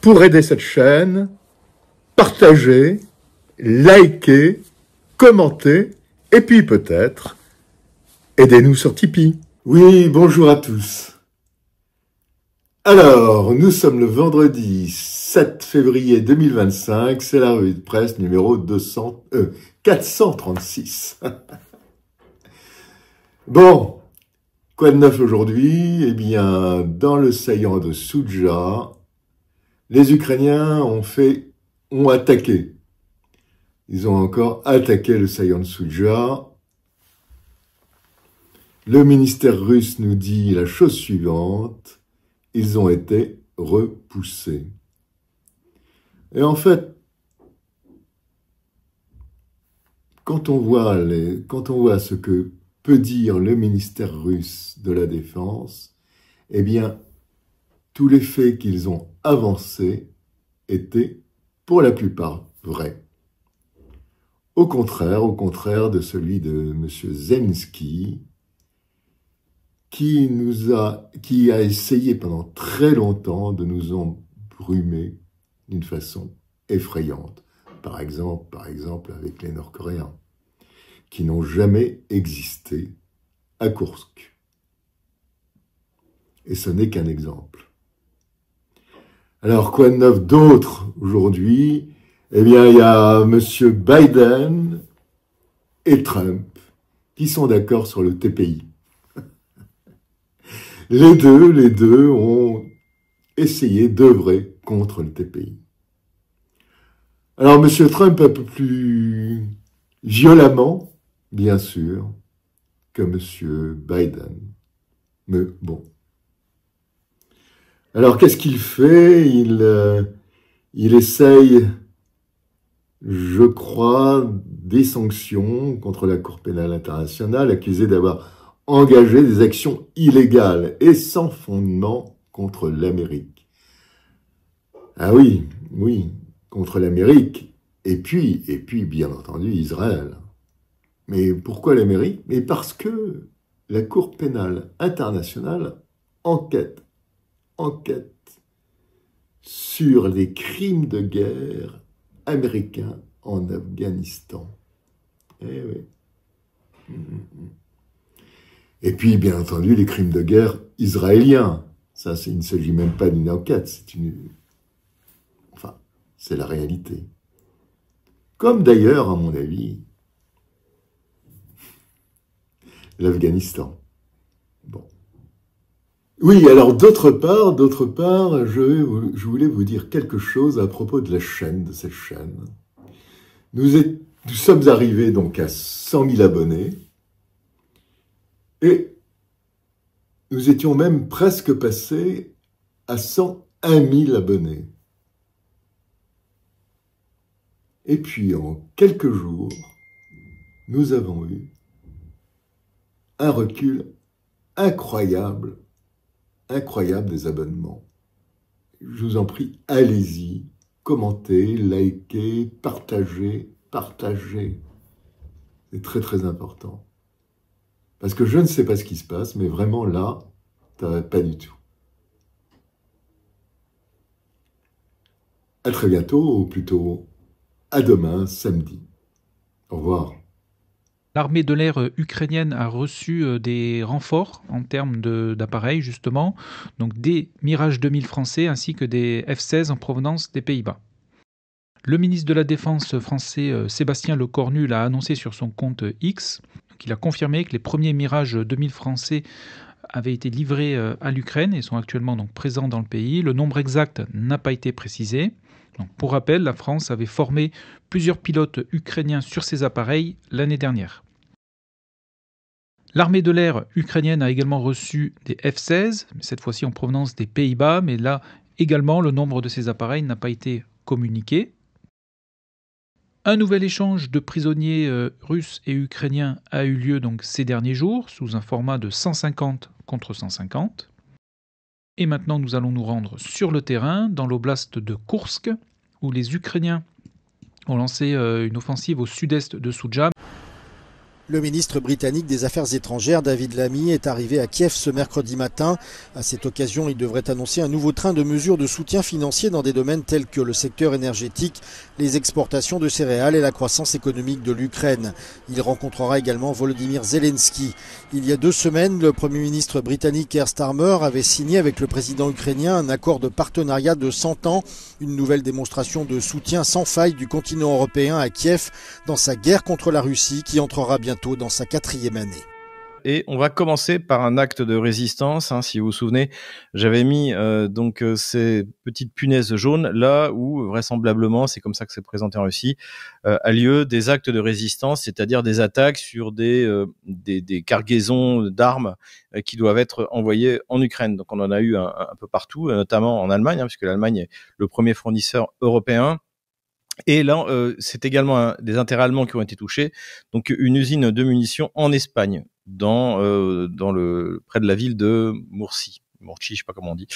pour aider cette chaîne, partagez, likez, commentez, et puis peut-être, aidez-nous sur Tipeee. Oui, bonjour à tous. Alors, nous sommes le vendredi 7 février 2025, c'est la revue de presse numéro 436. Bon, quoi de neuf aujourd'hui? Eh bien, dans le saillant de Soudja, les Ukrainiens ont attaqué. Ils ont encore attaqué le saillant de Soudja. Le ministère russe nous dit la chose suivante: ils ont été repoussés. Et en fait, quand on voit ce que peut dire le ministère russe de la Défense, eh bien, tous les faits qu'ils ont avancés étaient, pour la plupart, vrais. Au contraire de celui de M. Zelensky, qui a essayé pendant très longtemps de nous embrumer d'une façon effrayante. Par exemple avec les Nord-Coréens, qui n'ont jamais existé à Koursk. Et ce n'est qu'un exemple. Alors, quoi de neuf d'autre aujourd'hui? Eh bien, il y a M. Biden et Trump qui sont d'accord sur le TPI. Les deux ont essayé d'œuvrer contre le TPI. Alors, M. Trump un peu plus violemment, bien sûr, que M. Biden. Mais bon. Alors, qu'est-ce qu'il fait? Il essaye, je crois, des sanctions contre la Cour pénale internationale, accusée d'avoir engagé des actions illégales et sans fondement contre l'Amérique. Ah oui, contre l'Amérique, et puis, bien entendu, Israël. Mais pourquoi l'Amérique? Mais parce que la Cour pénale internationale enquête sur les crimes de guerre américains en Afghanistan. Eh oui. Et puis, bien entendu, les crimes de guerre israéliens. Ça, il ne s'agit même pas d'une enquête, c'est la réalité. Comme d'ailleurs, à mon avis, l'Afghanistan. Bon. Oui, alors d'autre part, je voulais vous dire quelque chose à propos de cette chaîne. Nous sommes arrivés donc à 100 000 abonnés et nous étions même presque passés à 101 000 abonnés. Et puis en quelques jours, nous avons eu un recul incroyable des abonnements. Je vous en prie, allez-y, commentez, likez, partagez. C'est très très important. Parce que je ne sais pas ce qui se passe, mais vraiment là, pas du tout. À très bientôt, ou plutôt à demain, samedi. Au revoir. L'armée de l'air ukrainienne a reçu des renforts en termes d'appareils, justement, donc des Mirage 2000 français ainsi que des F-16 en provenance des Pays-Bas. Le ministre de la Défense français Sébastien Lecornu l'a annoncé sur son compte X, qu'il a confirmé que les premiers Mirage 2000 français avaient été livrés à l'Ukraine et sont actuellement donc présents dans le pays. Le nombre exact n'a pas été précisé. Donc, pour rappel, la France avait formé plusieurs pilotes ukrainiens sur ces appareils l'année dernière. L'armée de l'air ukrainienne a également reçu des F-16, cette fois-ci en provenance des Pays-Bas, mais là également le nombre de ces appareils n'a pas été communiqué. Un nouvel échange de prisonniers russes et ukrainiens a eu lieu donc ces derniers jours, sous un format de 150 contre 150. Et maintenant, nous allons nous rendre sur le terrain, dans l'oblast de Koursk, où les Ukrainiens ont lancé une offensive au sud-est de Soudja. Le ministre britannique des Affaires étrangères, David Lammy, est arrivé à Kiev ce mercredi matin. À cette occasion, il devrait annoncer un nouveau train de mesures de soutien financier dans des domaines tels que le secteur énergétique, les exportations de céréales et la croissance économique de l'Ukraine. Il rencontrera également Volodymyr Zelensky. Il y a 2 semaines, le Premier ministre britannique Keir Starmer avait signé avec le président ukrainien un accord de partenariat de 100 ans, une nouvelle démonstration de soutien sans faille du continent européen à Kiev dans sa guerre contre la Russie qui entrera bientôt dans sa 4e année. Et on va commencer par un acte de résistance. Si vous vous souvenez, j'avais mis ces petites punaises jaunes là où vraisemblablement, c'est comme ça que c'est présenté en Russie, a lieu des actes de résistance, c'est-à-dire des attaques sur des cargaisons d'armes qui doivent être envoyées en Ukraine. Donc on en a eu un peu partout, notamment en Allemagne, puisque l'Allemagne est le premier fournisseur européen. Et là, c'est également des intérêts allemands qui ont été touchés. Donc, une usine de munitions en Espagne, près de la ville de Murcie, je sais pas comment on dit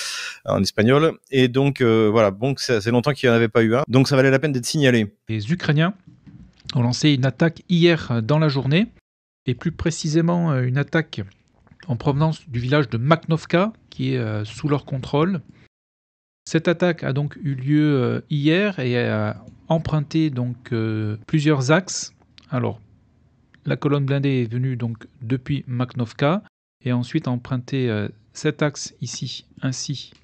en espagnol. Et donc, voilà, bon, c'est longtemps qu'il n'y en avait pas eu un. Donc, ça valait la peine d'être signalé. Les Ukrainiens ont lancé une attaque hier dans la journée, et plus précisément une attaque en provenance du village de Makhnovka, qui est sous leur contrôle. Cette attaque a donc eu lieu hier et a emprunté donc plusieurs axes. Alors, la colonne blindée est venue donc depuis Makhnovka et a ensuite emprunté cet axe ici ainsi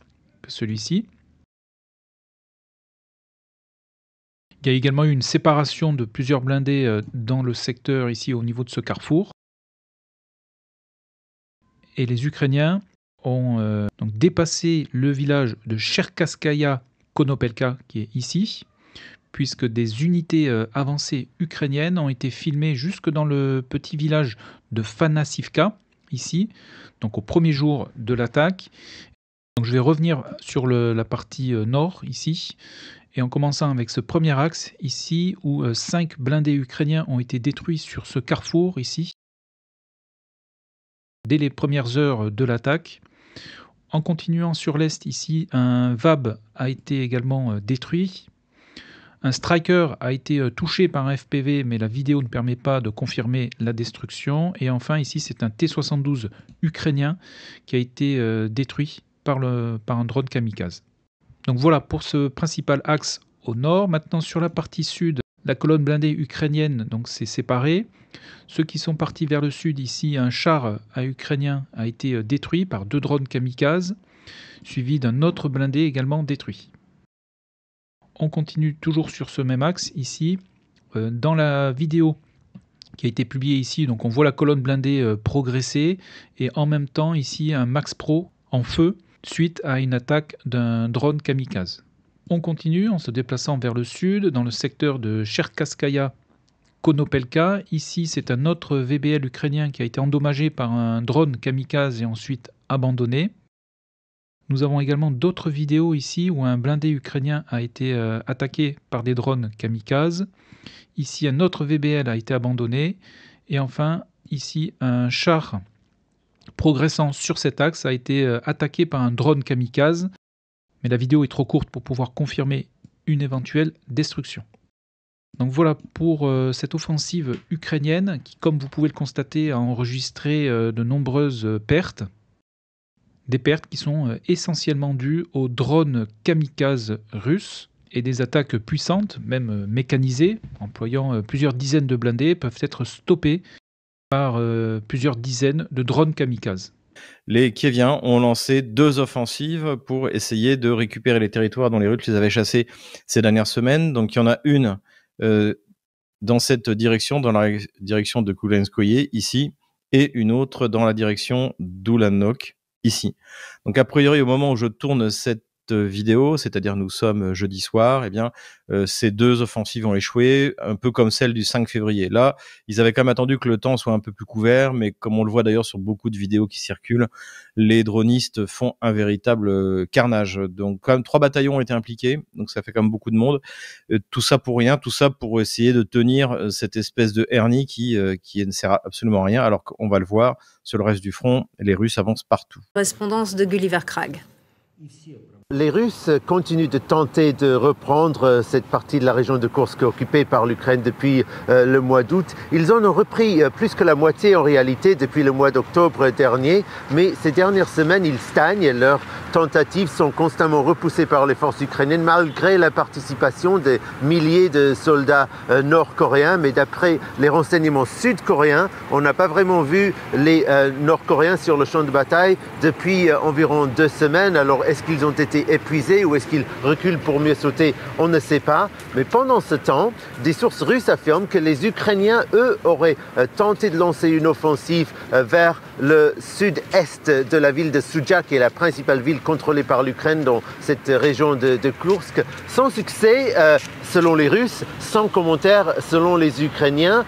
que celui-ci. Il y a également eu une séparation de plusieurs blindés dans le secteur ici au niveau de ce carrefour. Et les Ukrainiens ont donc dépassé le village de Cherkasskaya Konopelka qui est ici, puisque des unités avancées ukrainiennes ont été filmées jusque dans le petit village de Fanasivka, ici, donc au premier jour de l'attaque. Donc je vais revenir sur la partie nord, ici, et en commençant avec ce premier axe, ici, où 5 blindés ukrainiens ont été détruits sur ce carrefour, ici, dès les premières heures de l'attaque. En continuant sur l'est, ici, un VAB a été également détruit. Un Striker a été touché par un FPV, mais la vidéo ne permet pas de confirmer la destruction. Et enfin, ici, c'est un T-72 ukrainien qui a été détruit par un drone kamikaze. Donc voilà pour ce principal axe au nord. Maintenant, sur la partie sud, la colonne blindée ukrainienne s'est séparée. Ceux qui sont partis vers le sud, ici, un char ukrainien a été détruit par 2 drones kamikazes, suivi d'un autre blindé également détruit. On continue toujours sur ce même axe, ici. Dans la vidéo qui a été publiée ici, donc on voit la colonne blindée progresser, et en même temps, ici, un Max Pro en feu, suite à une attaque d'un drone kamikaze. On continue en se déplaçant vers le sud, dans le secteur de Cherkasskaya Konopelka. Ici, c'est un autre VBL ukrainien qui a été endommagé par un drone kamikaze et ensuite abandonné. Nous avons également d'autres vidéos ici où un blindé ukrainien a été attaqué par des drones kamikazes. Ici, un autre VBL a été abandonné. Et enfin, ici, un char progressant sur cet axe a été attaqué par un drone kamikaze. Mais la vidéo est trop courte pour pouvoir confirmer une éventuelle destruction. Donc voilà pour cette offensive ukrainienne qui, comme vous pouvez le constater, a enregistré de nombreuses pertes. Des pertes qui sont essentiellement dues aux drones kamikazes russes, et des attaques puissantes, même mécanisées, employant plusieurs dizaines de blindés, peuvent être stoppées par plusieurs dizaines de drones kamikazes. Les Kieviens ont lancé 2 offensives pour essayer de récupérer les territoires dont les Russes les avaient chassés ces dernières semaines. Donc il y en a une dans cette direction, dans la direction de Kulenskoye, ici, et une autre dans la direction d'Ulanok, ici. Donc a priori, au moment où je tourne cette vidéo, c'est-à-dire nous sommes jeudi soir, ces 2 offensives ont échoué, un peu comme celle du 5 février. Là, ils avaient quand même attendu que le temps soit un peu plus couvert, mais comme on le voit d'ailleurs sur beaucoup de vidéos qui circulent, les dronistes font un véritable carnage. Donc quand même 3 bataillons ont été impliqués, donc ça fait quand même beaucoup de monde. Tout ça pour rien, tout ça pour essayer de tenir cette espèce de hernie qui ne sert absolument à rien, alors qu'on va le voir, sur le reste du front, les Russes avancent partout. Correspondance de Gulliver Krag. Les Russes continuent de tenter de reprendre cette partie de la région de Koursk occupée par l'Ukraine depuis le mois d'août. Ils en ont repris plus que la moitié en réalité depuis le mois d'octobre dernier, mais ces dernières semaines, ils stagnent. Leurs tentatives sont constamment repoussées par les forces ukrainiennes malgré la participation de milliers de soldats nord-coréens. Mais d'après les renseignements sud-coréens, on n'a pas vraiment vu les nord-coréens sur le champ de bataille depuis environ 2 semaines. Alors est-ce qu'ils ont été épuisés ou est-ce qu'ils reculent pour mieux sauter? On ne sait pas. Mais pendant ce temps, des sources russes affirment que les Ukrainiens, eux, auraient tenté de lancer une offensive vers le sud-est de la ville de Sudzha, qui est la principale ville contrôlée par l'Ukraine dans cette région de Koursk. Sans succès, selon les Russes, sans commentaire selon les Ukrainiens.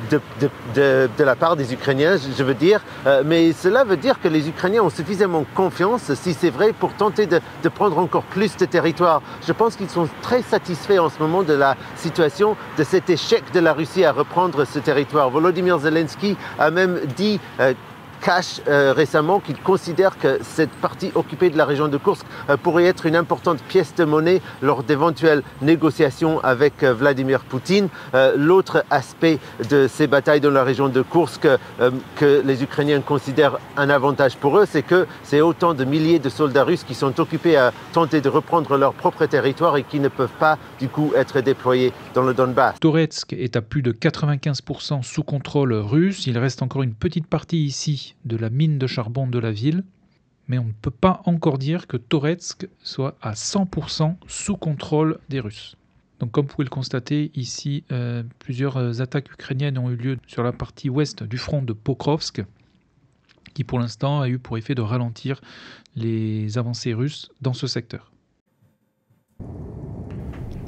De la part des Ukrainiens, je veux dire, mais cela veut dire que les Ukrainiens ont suffisamment confiance, si c'est vrai, pour tenter de prendre encore plus de territoire. Je pense qu'ils sont très satisfaits en ce moment de la situation, de cet échec de la Russie à reprendre ce territoire. Volodymyr Zelensky a même dit cache récemment qu'il considère que cette partie occupée de la région de Koursk pourrait être une importante pièce de monnaie lors d'éventuelles négociations avec Vladimir Poutine. L'autre aspect de ces batailles dans la région de Koursk que les Ukrainiens considèrent un avantage pour eux, c'est que c'est autant de milliers de soldats russes qui sont occupés à tenter de reprendre leur propre territoire et qui ne peuvent pas du coup être déployés dans le Donbass. Toretsk est à plus de 95% sous contrôle russe. Il reste encore une petite partie ici de la mine de charbon de la ville, mais on ne peut pas encore dire que Toretsk soit à 100% sous contrôle des Russes. Donc comme vous pouvez le constater ici, plusieurs attaques ukrainiennes ont eu lieu sur la partie ouest du front de Pokrovsk, qui pour l'instant a eu pour effet de ralentir les avancées russes dans ce secteur.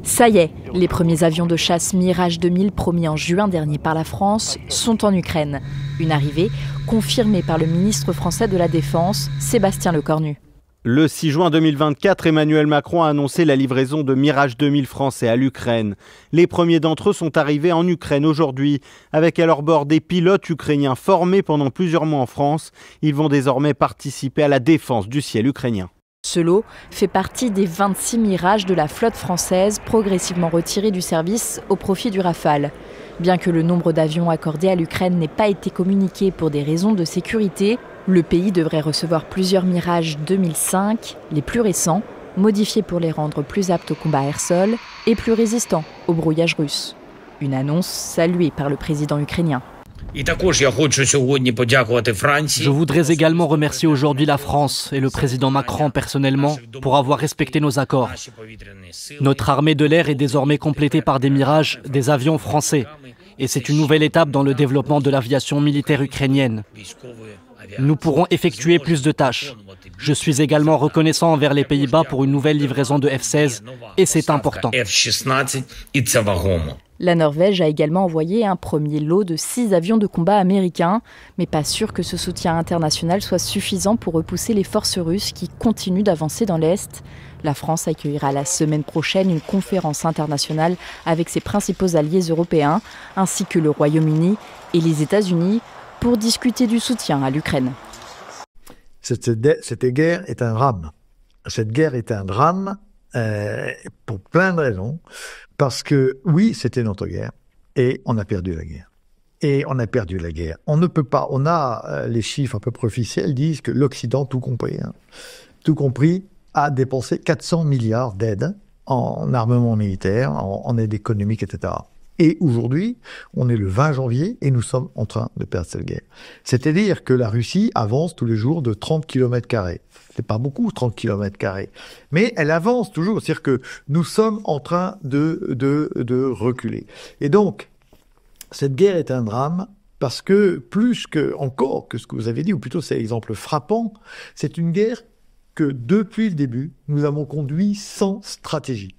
Ça y est, les premiers avions de chasse Mirage 2000 promis en juin dernier par la France sont en Ukraine. Une arrivée confirmée par le ministre français de la Défense, Sébastien Lecornu. Le 6 juin 2024, Emmanuel Macron a annoncé la livraison de Mirage 2000 français à l'Ukraine. Les premiers d'entre eux sont arrivés en Ukraine aujourd'hui, avec à leur bord des pilotes ukrainiens formés pendant plusieurs mois en France. Ils vont désormais participer à la défense du ciel ukrainien. Ce lot fait partie des 26 Mirages de la flotte française progressivement retirés du service au profit du Rafale. Bien que le nombre d'avions accordés à l'Ukraine n'ait pas été communiqué pour des raisons de sécurité, le pays devrait recevoir plusieurs Mirage 2005, les plus récents, modifiés pour les rendre plus aptes au combat air-sol et plus résistants au brouillage russe. Une annonce saluée par le président ukrainien. Je voudrais également remercier aujourd'hui la France et le président Macron personnellement pour avoir respecté nos accords. Notre armée de l'air est désormais complétée par des Mirages, des avions français. Et c'est une nouvelle étape dans le développement de l'aviation militaire ukrainienne. Nous pourrons effectuer plus de tâches. Je suis également reconnaissant envers les Pays-Bas pour une nouvelle livraison de F-16 et c'est important. La Norvège a également envoyé un premier lot de 6 avions de combat américains, mais pas sûr que ce soutien international soit suffisant pour repousser les forces russes qui continuent d'avancer dans l'Est. La France accueillera la semaine prochaine une conférence internationale avec ses principaux alliés européens, ainsi que le Royaume-Uni et les États-Unis, pour discuter du soutien à l'Ukraine. Cette guerre est un drame. Cette guerre est un drame pour plein de raisons. Parce que, oui, c'était notre guerre, et on a perdu la guerre. On ne peut pas, on a les chiffres à peu près officiels disent que l'Occident, tout compris, a dépensé 400 milliards d'aides en armement militaire, en aide économique, etc. Et aujourd'hui, on est le 20 janvier et nous sommes en train de perdre cette guerre. C'est-à-dire que la Russie avance tous les jours de 30 km². C'est pas beaucoup, 30 km². Mais elle avance toujours. C'est-à-dire que nous sommes en train de reculer. Et donc, cette guerre est un drame parce que plus que encore que ce que vous avez dit, ou plutôt c'est l'exemple frappant, c'est une guerre que depuis le début, nous avons conduit sans stratégie.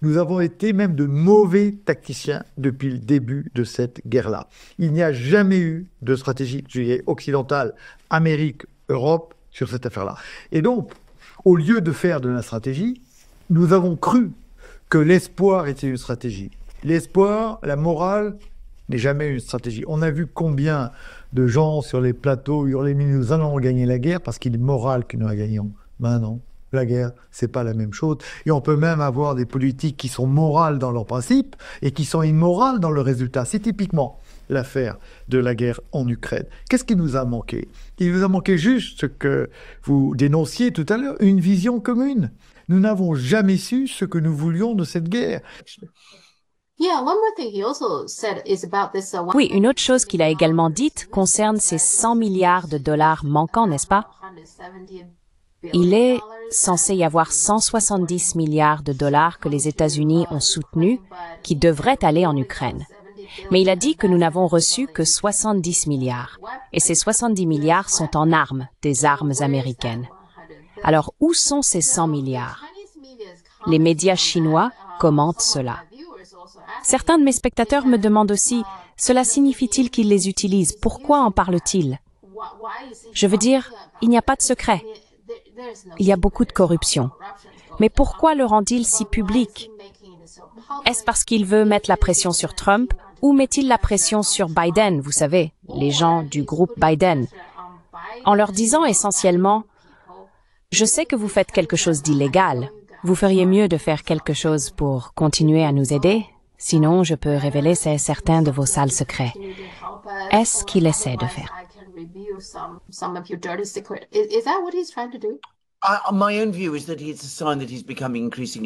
Nous avons été même de mauvais tacticiens depuis le début de cette guerre-là. Il n'y a jamais eu de stratégie occidentale, Amérique, Europe, sur cette affaire-là. Et donc, au lieu de faire de la stratégie, nous avons cru que l'espoir était une stratégie. L'espoir, la morale, n'est jamais une stratégie. On a vu combien de gens sur les plateaux hurlaient « nous allons gagner la guerre parce qu'il est moral que nous la gagnons ». Ben non, La guerre, c'est pas la même chose. Et on peut même avoir des politiques qui sont morales dans leurs principes et qui sont immorales dans le résultat. C'est typiquement l'affaire de la guerre en Ukraine. Qu'est-ce qui nous a manqué? Il nous a manqué juste ce que vous dénonciez tout à l'heure, une vision commune. Nous n'avons jamais su ce que nous voulions de cette guerre. Oui, une autre chose qu'il a également dite concerne ces 100 milliards de dollars manquants, n'est-ce pas? Il est censé y avoir 170 milliards de dollars que les États-Unis ont soutenus qui devraient aller en Ukraine. Mais il a dit que nous n'avons reçu que 70 milliards. Et ces 70 milliards sont en armes, des armes américaines. Alors, où sont ces 100 milliards? Les médias chinois commentent cela. Certains de mes spectateurs me demandent aussi, cela signifie-t-il qu'ils les utilisent? Pourquoi en parle-t-il? Je veux dire, il n'y a pas de secret. Il y a beaucoup de corruption. Mais pourquoi le rend-il si public? Est-ce parce qu'il veut mettre la pression sur Trump ou met-il la pression sur Biden, vous savez, les gens du groupe Biden, en leur disant essentiellement « Je sais que vous faites quelque chose d'illégal. Vous feriez mieux de faire quelque chose pour continuer à nous aider, sinon je peux révéler certains de vos sales secrets. » Est-ce qu'il essaie de faire?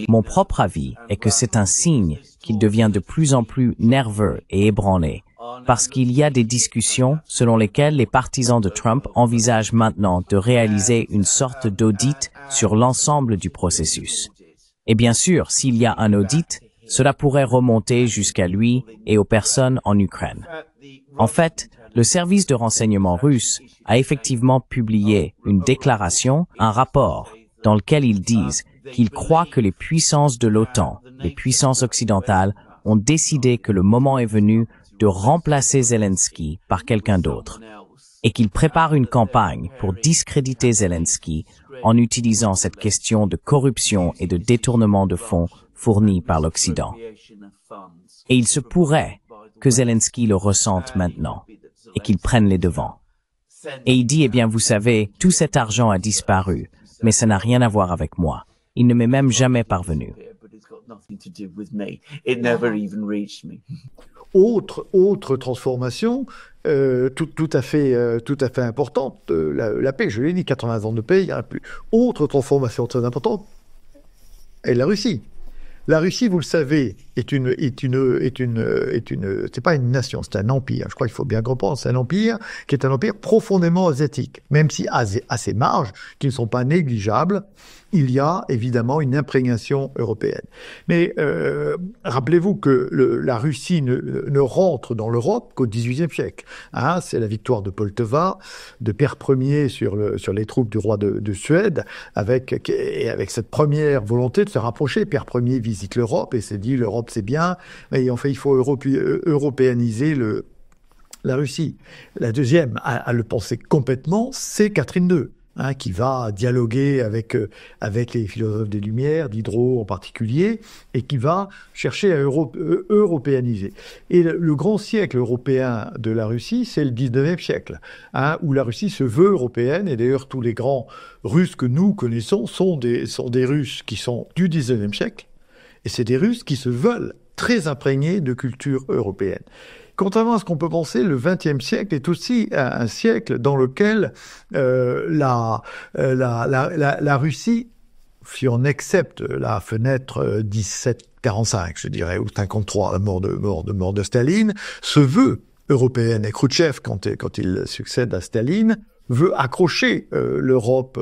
Mon propre avis est que c'est un signe qu'il devient de plus en plus nerveux et ébranlé, parce qu'il y a des discussions selon lesquelles les partisans de Trump envisagent maintenant de réaliser une sorte d'audit sur l'ensemble du processus. Et bien sûr, s'il y a un audit, cela pourrait remonter jusqu'à lui et aux personnes en Ukraine. En fait, le service de renseignement russe a effectivement publié une déclaration, un rapport, dans lequel ils disent qu'ils croient que les puissances de l'OTAN, les puissances occidentales, ont décidé que le moment est venu de remplacer Zelensky par quelqu'un d'autre, et qu'ils préparent une campagne pour discréditer Zelensky en utilisant cette question de corruption et de détournement de fonds fournis par l'Occident. Et il se pourrait que Zelensky le ressente maintenant, et qu'il prenne les devants. Et il dit, eh bien, vous savez, tout cet argent a disparu, mais ça n'a rien à voir avec moi. Il ne m'est même jamais parvenu. Autre transformation tout à fait importante, la paix, je l'ai dit, 80 ans de paix, il n'y en a plus. Autre transformation très importante est la Russie. La Russie, vous le savez, c'est pas une nation, c'est un empire. Je crois qu'il faut bien comprendre, c'est un empire qui est un empire profondément asiatique. Même si à ses marges, qui ne sont pas négligeables, il y a évidemment une imprégnation européenne. Mais rappelez-vous que la Russie ne rentre dans l'Europe qu'au XVIIIe siècle. Hein, c'est la victoire de Poltava, de Pierre Ier sur les troupes du roi de Suède, avec cette première volonté de se rapprocher. Pierre Ier visite l'Europe et s'est dit l'Europe c'est bien, mais en fait il faut européaniser la Russie. La deuxième à le penser complètement, c'est Catherine II. Hein, qui va dialoguer avec les philosophes des Lumières, Diderot en particulier, et qui va chercher à européaniser. Et le grand siècle européen de la Russie, c'est le 19e siècle, hein, où la Russie se veut européenne, et d'ailleurs tous les grands Russes que nous connaissons sont des Russes qui sont du 19e siècle, et c'est des Russes qui se veulent très imprégnés de culture européenne. Contrairement à ce qu'on peut penser, le XXe siècle est aussi un siècle dans lequel la Russie, si on accepte la fenêtre 1745, je dirais, ou 53, la mort de Staline, se veut européenne. Et Khrouchtchev, quand il succède à Staline, veut accrocher l'Europe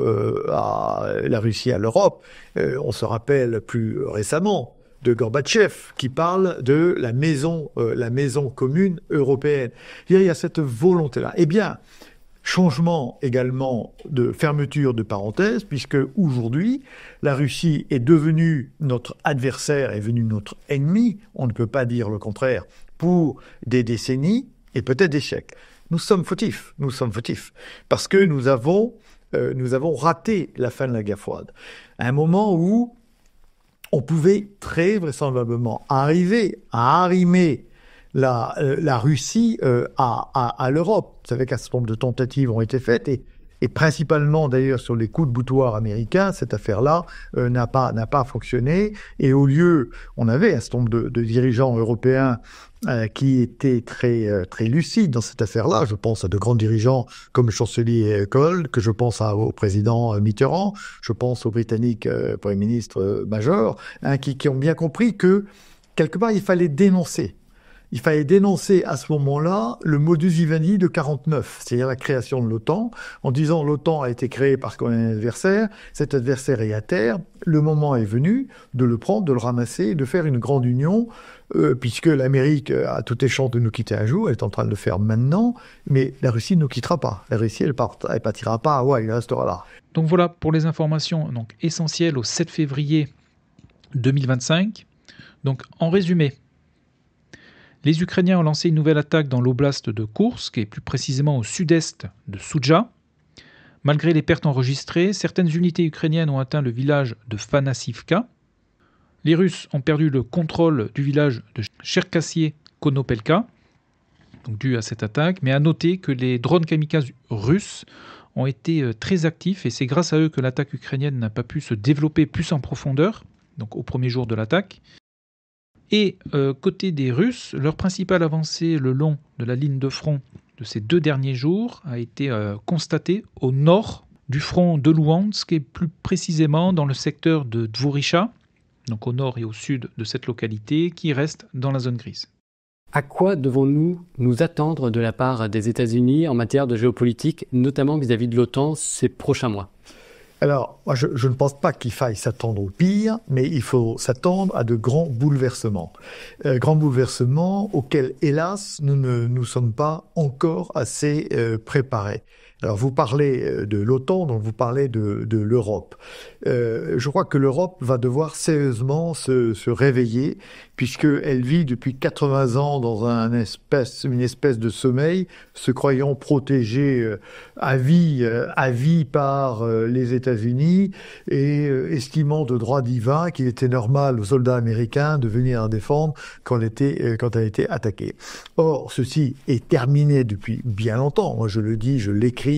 la Russie à l'Europe. On se rappelle plus récemment de Gorbatchev, qui parle de la maison commune européenne. Il y a cette volonté-là. Eh bien, changement également de fermeture de parenthèse, puisque aujourd'hui, la Russie est devenue notre adversaire, est devenue notre ennemi, on ne peut pas dire le contraire, pour des décennies et peut-être des siècles. Nous sommes fautifs, parce que nous avons raté la fin de la guerre froide. À un moment où on pouvait très vraisemblablement arriver à arrimer la Russie à l'Europe. Vous savez qu'un certain nombre de tentatives ont été faites et et principalement d'ailleurs sur les coups de boutoir américains, cette affaire-là n'a pas fonctionné. Et au lieu, on avait un certain nombre de dirigeants européens qui étaient très lucides dans cette affaire-là. Je pense à de grands dirigeants comme le chancelier Kohl, que je pense au président Mitterrand, je pense au Britannique Premier ministre Major, qui ont bien compris que quelque part il fallait dénoncer. Il fallait dénoncer à ce moment-là le modus vivendi de 49, c'est-à-dire la création de l'OTAN, en disant l'OTAN a été créée parce qu'on a un adversaire, cet adversaire est à terre, le moment est venu de le prendre, de le ramasser, de faire une grande union, puisque l'Amérique a toutes les chances de nous quitter un jour, elle est en train de le faire maintenant, mais la Russie ne nous quittera pas. La Russie, elle partira pas à Hawaï, elle restera là. Donc voilà pour les informations essentielles au 7 février 2025. Donc en résumé, les Ukrainiens ont lancé une nouvelle attaque dans l'oblast de Koursk, et plus précisément au sud-est de Soudja. Malgré les pertes enregistrées, certaines unités ukrainiennes ont atteint le village de Fanasivka. Les Russes ont perdu le contrôle du village de Cherkassier-Konopelka, donc dû à cette attaque, mais à noter que les drones kamikazes russes ont été très actifs, et c'est grâce à eux que l'attaque ukrainienne n'a pas pu se développer plus en profondeur, donc au premier jour de l'attaque. Et côté des Russes, leur principale avancée le long de la ligne de front de ces 2 derniers jours a été constatée au nord du front de Louhansk, et plus précisément dans le secteur de Dvoricha, donc au nord et au sud de cette localité, qui reste dans la zone grise. À quoi devons-nous nous attendre de la part des États-Unis en matière de géopolitique, notamment vis-à-vis de l'OTAN ces prochains mois ? Alors, moi, je ne pense pas qu'il faille s'attendre au pire, mais il faut s'attendre à de grands bouleversements. Grands bouleversements auxquels, hélas, nous ne nous sommes pas encore assez préparés. Alors, vous parlez de l'OTAN, donc vous parlez de l'Europe. Je crois que l'Europe va devoir sérieusement se réveiller, puisqu'elle vit depuis 80 ans dans une espèce de sommeil, se croyant protégée à vie par les États-Unis, et estimant de droit divin qu'il était normal aux soldats américains de venir la défendre quand elle était attaquée. Or, ceci est terminé depuis bien longtemps. Moi, je le dis, je l'écris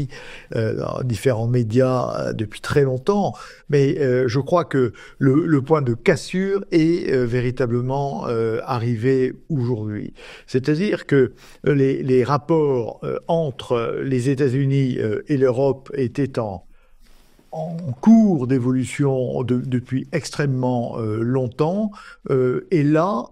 dans différents médias depuis très longtemps, mais je crois que le point de cassure est véritablement arrivé aujourd'hui. C'est-à-dire que les rapports entre les États-Unis et l'Europe étaient en cours d'évolution depuis extrêmement longtemps. Et là,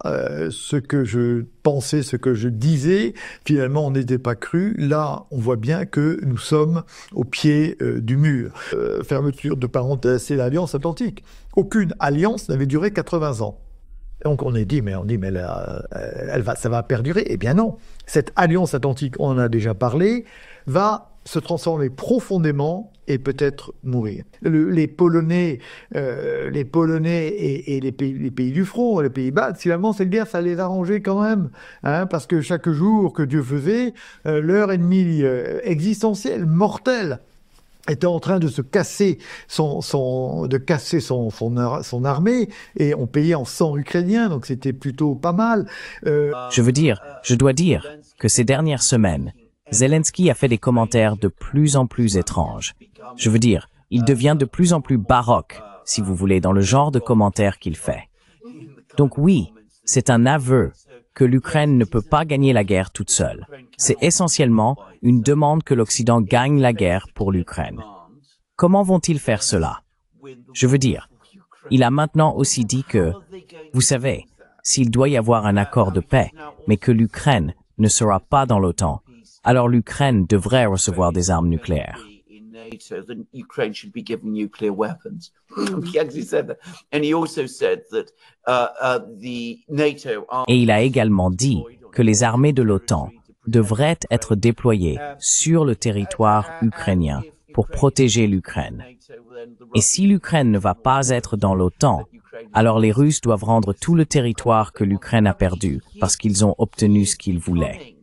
ce que je pensais, ce que je disais, finalement, on n'était pas cru. Là, on voit bien que nous sommes au pied du mur. Fermeture de parenthèse, c'est l'Alliance Atlantique. Aucune alliance n'avait duré 80 ans. Donc on dit, mais là, ça va perdurer. Eh bien non. Cette Alliance Atlantique, on en a déjà parlé, va se transformer profondément et peut-être mourir. Les Polonais et les pays du front, les Pays-Bas, finalement, cette guerre, ça les arrangeait quand même, parce que chaque jour que Dieu faisait, leur ennemi existentiel, mortel, était en train de se casser son armée, et on payait en sang ukrainien, donc c'était plutôt pas mal. Je dois dire que ces dernières semaines, Zelensky a fait des commentaires de plus en plus étranges. Il devient de plus en plus baroque, si vous voulez, dans le genre de commentaires qu'il fait. Donc oui, c'est un aveu que l'Ukraine ne peut pas gagner la guerre toute seule. C'est essentiellement une demande que l'Occident gagne la guerre pour l'Ukraine. Comment vont-ils faire cela? Il a maintenant aussi dit que, vous savez, s'il doit y avoir un accord de paix, mais que l'Ukraine ne sera pas dans l'OTAN, alors l'Ukraine devrait recevoir des armes nucléaires. Et il a également dit que les armées de l'OTAN devraient être déployées sur le territoire ukrainien pour protéger l'Ukraine. Et si l'Ukraine ne va pas être dans l'OTAN, alors les Russes doivent rendre tout le territoire que l'Ukraine a perdu parce qu'ils ont obtenu ce qu'ils voulaient.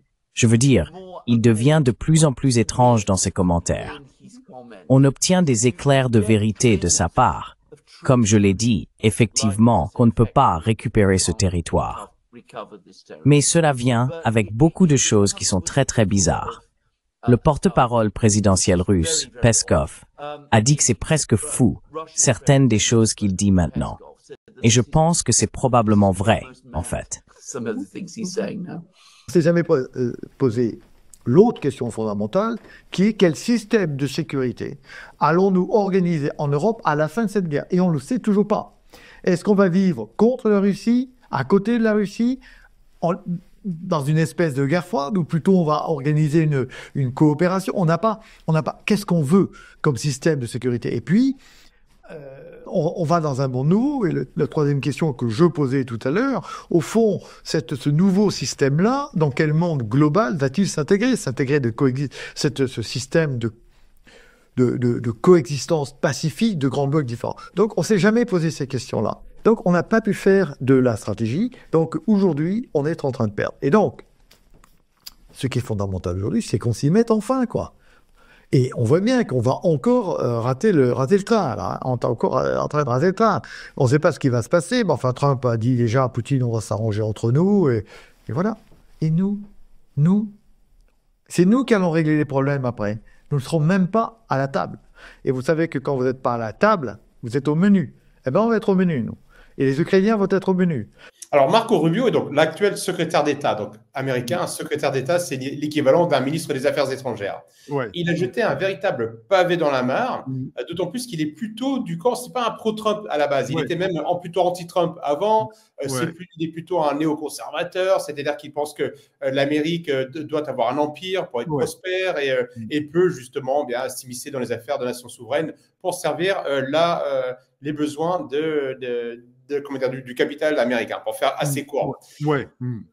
Il devient de plus en plus étrange dans ses commentaires. On obtient des éclairs de vérité de sa part. Comme je l'ai dit, effectivement, qu'on ne peut pas récupérer ce territoire. Mais cela vient avec beaucoup de choses qui sont très très bizarres. Le porte-parole présidentiel russe, Peskov, a dit que c'est presque fou, certaines des choses qu'il dit maintenant. Et je pense que c'est probablement vrai, en fait. On ne s'est jamais posé l'autre question fondamentale, qui est quel système de sécurité allons-nous organiser en Europe à la fin de cette guerre? Et on ne le sait toujours pas. Est-ce qu'on va vivre contre la Russie, à côté de la Russie, dans une espèce de guerre froide, ou plutôt on va organiser une coopération? On n'a pas. Qu'est-ce qu'on veut comme système de sécurité? Et puis, on va dans un monde nouveau. Et la troisième question que je posais tout à l'heure, au fond, ce nouveau système-là, dans quel monde global va-t-il s'intégrer? Ce système de coexistence pacifique de grands blocs différents. Donc, on ne s'est jamais posé ces questions-là. Donc, on n'a pas pu faire de la stratégie. Donc, aujourd'hui, on est en train de perdre. Et donc, ce qui est fondamental aujourd'hui, c'est qu'on s'y mette enfin, quoi. Et on voit bien qu'on va encore rater le train, là. On est encore en train de rater le train. On ne sait pas ce qui va se passer, mais enfin, Trump a dit déjà à Poutine, on va s'arranger entre nous, et voilà. Et nous, c'est nous qui allons régler les problèmes après. Nous ne serons même pas à la table. Et vous savez que quand vous n'êtes pas à la table, vous êtes au menu. Eh bien, on va être au menu, nous. Et les Ukrainiens vont être au menu. Alors, Marco Rubio est donc l'actuel secrétaire d'État, donc américain. Un secrétaire d'État, c'est l'équivalent d'un ministre des Affaires étrangères. Ouais. Il a jeté un véritable pavé dans la mare, d'autant plus qu'il est plutôt du camp, c'est pas un pro-Trump à la base. Il était même plutôt anti-Trump avant. Il est plutôt un néoconservateur, c'est-à-dire qu'il pense que l'Amérique doit avoir un empire pour être prospère et peut justement bien s'immiscer dans les affaires de nations souveraines pour servir les besoins du capital américain, pour faire assez court.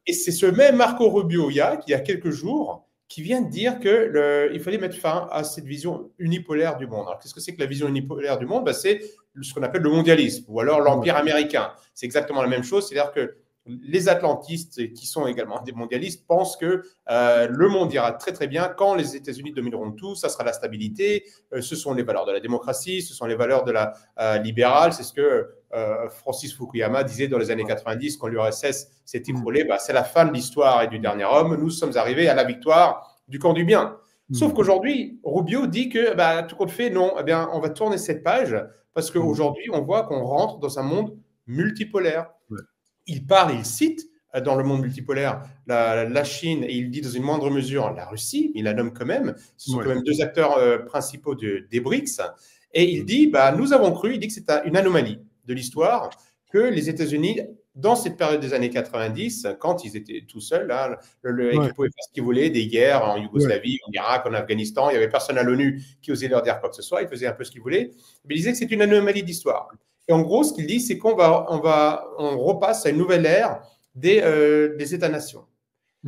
Et c'est ce même Marco Rubio, il y a quelques jours, qui vient de dire qu'il fallait mettre fin à cette vision unipolaire du monde. Alors, qu'est-ce que c'est que la vision unipolaire du monde? C'est ce qu'on appelle le mondialisme, ou alors l'empire américain. C'est exactement la même chose, c'est-à-dire que les atlantistes, qui sont également des mondialistes, pensent que le monde ira très très bien quand les États-Unis domineront tout, ça sera la stabilité, ce sont les valeurs de la démocratie, ce sont les valeurs de la libérale, c'est ce que Francis Fukuyama disait dans les années 90 quand l'URSS s'est écroulée, c'est la fin de l'histoire et du dernier homme, nous sommes arrivés à la victoire du camp du bien. Sauf qu'aujourd'hui, Rubio dit que tout compte fait, non, on va tourner cette page parce qu'aujourd'hui, on voit qu'on rentre dans un monde multipolaire. Il cite dans le monde multipolaire la Chine et il dit dans une moindre mesure la Russie, il la nomme quand même, ce sont quand même deux acteurs principaux des BRICS, et il dit, nous avons cru, il dit que c'est une anomalie de l'histoire, que les États-Unis, dans cette période des années 90, quand ils étaient tout seuls, ils pouvaient faire ce qu'ils voulaient, des guerres en Yougoslavie, en Irak, en Afghanistan, il n'y avait personne à l'ONU qui osait leur dire quoi que ce soit, ils faisaient un peu ce qu'ils voulaient, mais il disait que c'est une anomalie d'histoire. Et en gros, ce qu'il dit, c'est qu'on repasse à une nouvelle ère des États-nations.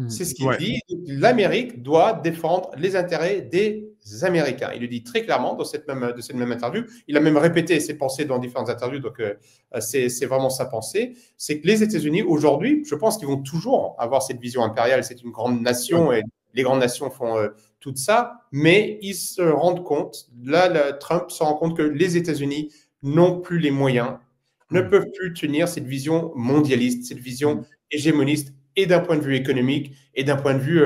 C'est ce qu'il dit. L'Amérique doit défendre les intérêts des Américains. Il le dit très clairement dans cette même interview. Il a même répété ses pensées dans différentes interviews, donc c'est vraiment sa pensée. C'est que les États-Unis, aujourd'hui, je pense qu'ils vont toujours avoir cette vision impériale. C'est une grande nation et les grandes nations font tout ça, mais ils se rendent compte, Trump se rend compte que les États-Unis n'ont plus les moyens, ne peuvent plus tenir cette vision mondialiste, cette vision hégémoniste, et d'un point de vue économique et d'un point de vue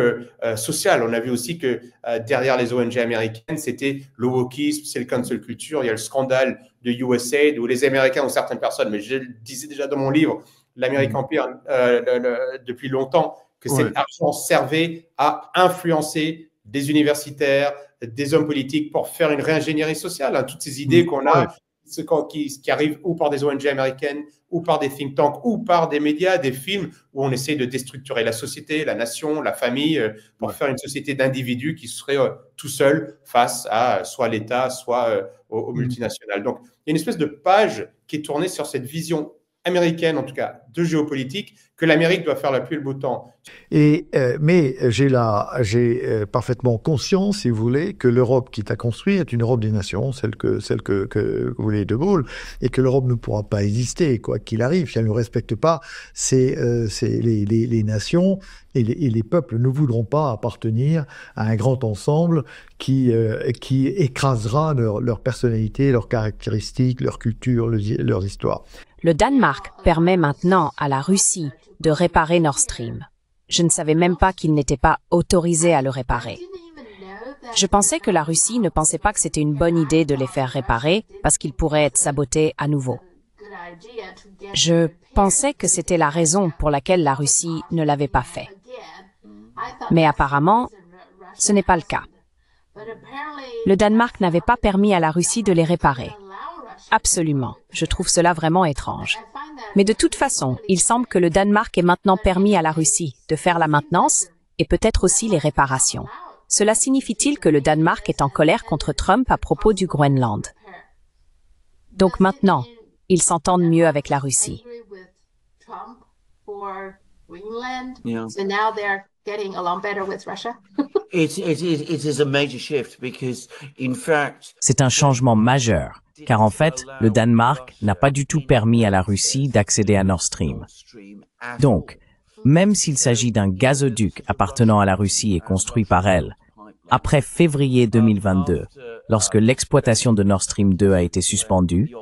social. On a vu aussi que derrière les ONG américaines, c'était le wokisme, c'est le cancel culture, il y a le scandale de USAID où les Américains ou certaines personnes, mais je le disais déjà dans mon livre, l'American Empire, depuis longtemps, que cet argent servait à influencer des universitaires, des hommes politiques pour faire une réingénierie sociale. Toutes ces idées qu'on a, qui arrivent ou par des ONG américaines, ou par des think tanks, ou par des médias, des films, où on essaie de déstructurer la société, la nation, la famille, pour faire une société d'individus qui seraient tout seuls face à soit l'État, soit aux multinationales. Donc, il y a une espèce de page qui est tournée sur cette vision américaine, en tout cas, de géopolitique, que l'Amérique doit faire la pluie et le beau temps. Mais j'ai parfaitement conscience, si vous voulez, que l'Europe qui est à construire est une Europe des nations, celle que voulait De Gaulle, et que l'Europe ne pourra pas exister, quoi qu'il arrive, si elle ne respecte pas les nations, et les peuples ne voudront pas appartenir à un grand ensemble qui écrasera leur personnalité, leurs caractéristiques, leur culture, leur histoire. Le Danemark permet maintenant à la Russie de réparer Nord Stream. Je ne savais même pas qu'il n'était pas autorisé à le réparer. Je pensais que la Russie ne pensait pas que c'était une bonne idée de les faire réparer parce qu'ils pourraient être sabotés à nouveau. Je pensais que c'était la raison pour laquelle la Russie ne l'avait pas fait. Mais apparemment, ce n'est pas le cas. Le Danemark n'avait pas permis à la Russie de les réparer. Absolument. Je trouve cela vraiment étrange. Mais de toute façon, il semble que le Danemark ait maintenant permis à la Russie de faire la maintenance et peut-être aussi les réparations. Cela signifie-t-il que le Danemark est en colère contre Trump à propos du Groenland? Donc maintenant, ils s'entendent mieux avec la Russie. C'est un changement majeur, car en fait, le Danemark n'a pas du tout permis à la Russie d'accéder à Nord Stream. Donc, même s'il s'agit d'un gazoduc appartenant à la Russie et construit par elle, après février 2022, lorsque l'exploitation de Nord Stream 2 a été suspendue,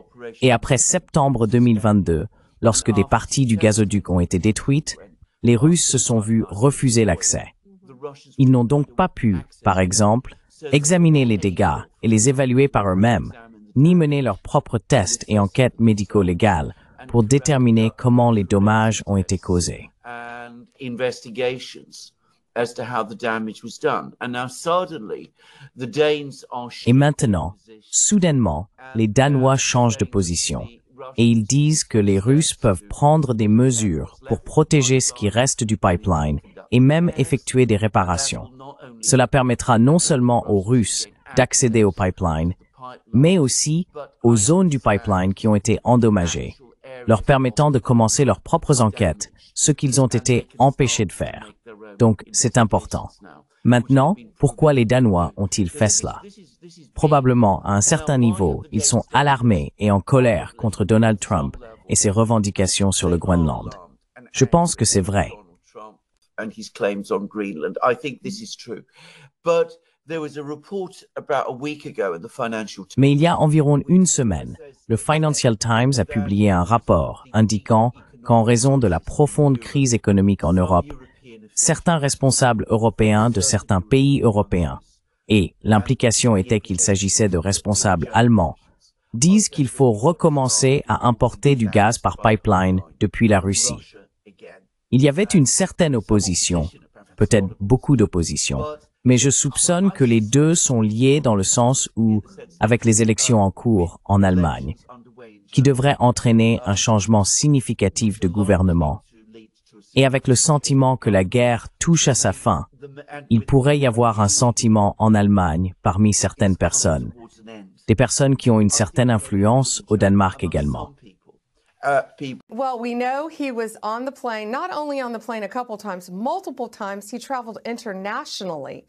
et après septembre 2022, lorsque des parties du gazoduc ont été détruites, les Russes se sont vus refuser l'accès. Ils n'ont donc pas pu, par exemple, examiner les dégâts et les évaluer par eux-mêmes, ni mener leurs propres tests et enquêtes médico-légales pour déterminer comment les dommages ont été causés. Et maintenant, soudainement, les Danois changent de position et ils disent que les Russes peuvent prendre des mesures pour protéger ce qui reste du pipeline et même effectuer des réparations. Cela permettra non seulement aux Russes d'accéder au pipeline, mais aussi aux zones du pipeline qui ont été endommagées, leur permettant de commencer leurs propres enquêtes, ce qu'ils ont été empêchés de faire. Donc, c'est important. Maintenant, pourquoi les Danois ont-ils fait cela? Probablement, à un certain niveau, ils sont alarmés et en colère contre Donald Trump et ses revendications sur le Groenland. Je pense que c'est vrai. Mais il y a environ une semaine, le Financial Times a publié un rapport indiquant qu'en raison de la profonde crise économique en Europe, certains responsables européens de certains pays européens, et l'implication était qu'il s'agissait de responsables allemands, disent qu'il faut recommencer à importer du gaz par pipeline depuis la Russie. Il y avait une certaine opposition, peut-être beaucoup d'opposition, mais je soupçonne que les deux sont liés dans le sens où, avec les élections en cours en Allemagne, qui devraient entraîner un changement significatif de gouvernement, et avec le sentiment que la guerre touche à sa fin, il pourrait y avoir un sentiment en Allemagne parmi certaines personnes, des personnes qui ont une certaine influence au Danemark également. Well, we know he was on the plane, not only on the plane a couple times, multiple times. He traveled internationally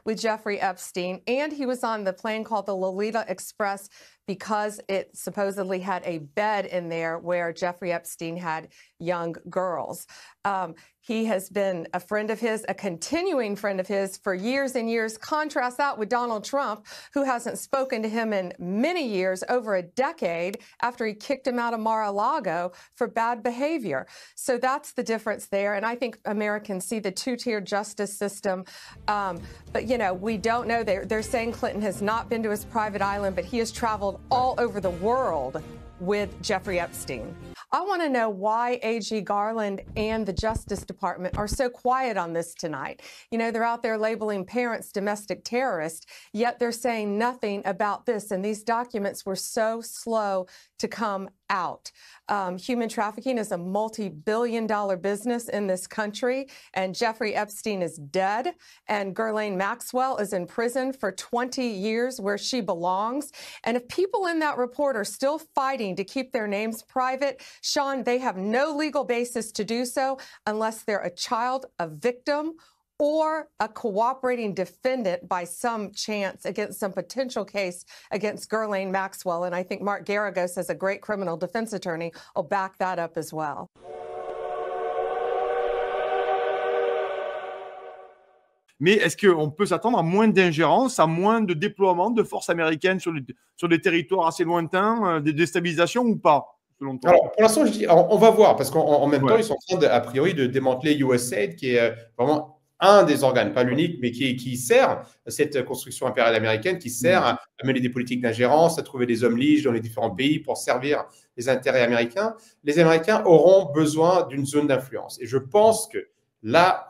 with Jeffrey Epstein, and he was on the plane called the Lolita Express because it supposedly had a bed in there where Jeffrey Epstein had young girls. He has been a friend of his, a continuing friend of his for years and years. Contrast that with Donald Trump, who hasn't spoken to him in many years, over a decade, after he kicked him out of Mar-a-Lago for bad behavior. So that's the difference there. And I think Americans see the two-tier justice system. But, you know, we don't know. They're saying Clinton has not been to his private island, but he has traveled all over the world with Jeffrey Epstein. I want to know why A.G. Garland and the Justice Department are so quiet on this tonight. You know, they're out there labeling parents domestic terrorists, yet they're saying nothing about this. And these documents were so slow to come out. Human trafficking is a multi-billion-dollar business in this country, and Jeffrey Epstein is dead, and Ghislaine Maxwell is in prison for 20 years where she belongs. And if people in that report are still fighting to keep their names private, Sean, they have no legal basis to do so unless they're a child, a victim, or a cooperating defendant by some chance against some potential case against Ghislaine Maxwell. And I think Mark Garagos, as a great criminal defense attorney, will back that up as well. Mais est-ce qu'on peut s'attendre à moins d'ingérence, à moins de déploiement de forces américaines sur des territoires assez lointains, des déstabilisations ou pas, selon toi? Alors, pour l'instant, je dis, on va voir, parce qu'en même temps, ils sont en train, a priori, de démanteler USAID, qui est vraiment un des organes, pas l'unique, mais qui sert cette construction impériale américaine, qui sert à mener des politiques d'ingérence, à trouver des hommes liges dans les différents pays pour servir les intérêts américains. Les Américains auront besoin d'une zone d'influence. Et je pense que la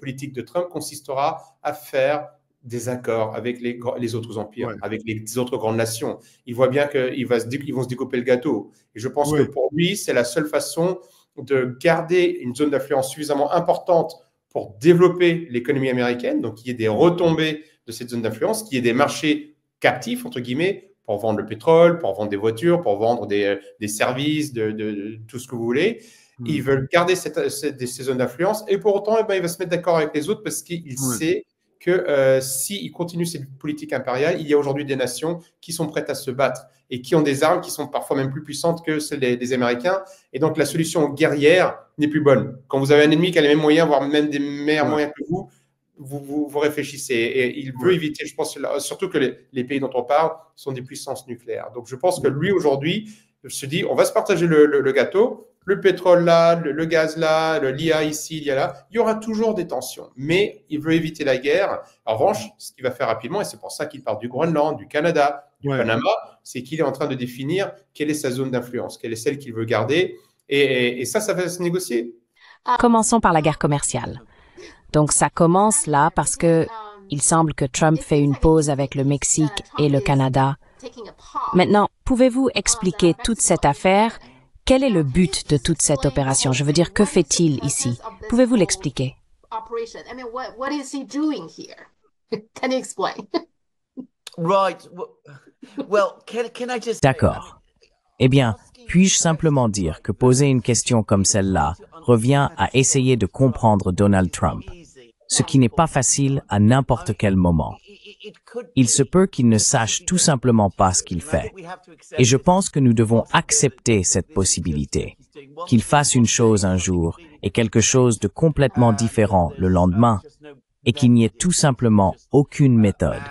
politique de Trump consistera à faire des accords avec les autres empires, avec les autres grandes nations. Il voit bien qu'ils vont se découper le gâteau. Et je pense que pour lui, c'est la seule façon de garder une zone d'influence suffisamment importante pour développer l'économie américaine, donc qu'il y ait des retombées de cette zone d'influence, qu'il y ait des marchés captifs, entre guillemets, pour vendre le pétrole, pour vendre des voitures, pour vendre des services, de tout ce que vous voulez. Ils veulent garder ces zones d'influence et pour autant, il va se mettre d'accord avec les autres parce qu'il sait que s'il continue cette politique impériale, il y a aujourd'hui des nations qui sont prêtes à se battre et qui ont des armes qui sont parfois même plus puissantes que celles des Américains. Et donc, la solution guerrière n'est plus bonne. Quand vous avez un ennemi qui a les mêmes moyens, voire même des meilleurs moyens que vous réfléchissez. Et il veut éviter, je pense, surtout que les pays dont on parle sont des puissances nucléaires. Donc, je pense que lui, aujourd'hui, se dit, on va se partager le gâteau. Le pétrole là, le gaz là, l'IA ici, l'IA là, il y aura toujours des tensions. Mais il veut éviter la guerre. En revanche, ce qu'il va faire rapidement, et c'est pour ça qu'il part du Groenland, du Canada, du Panama, c'est qu'il est en train de définir quelle est sa zone d'influence, quelle est celle qu'il veut garder. Et ça va se négocier. Commençons par la guerre commerciale. Donc ça commence là parce que il semble que Trump fait une pause avec le Mexique et le Canada. Maintenant, pouvez-vous expliquer toute cette affaire? Quel est le but de toute cette opération? Je veux dire, que fait-il ici? Pouvez-vous l'expliquer? D'accord. Eh bien, puis-je simplement dire que poser une question comme celle-là revient à essayer de comprendre Donald Trump, ce qui n'est pas facile à n'importe quel moment. Il se peut qu'il ne sache tout simplement pas ce qu'il fait. Et je pense que nous devons accepter cette possibilité, qu'il fasse une chose un jour et quelque chose de complètement différent le lendemain, et qu'il n'y ait tout simplement aucune méthode.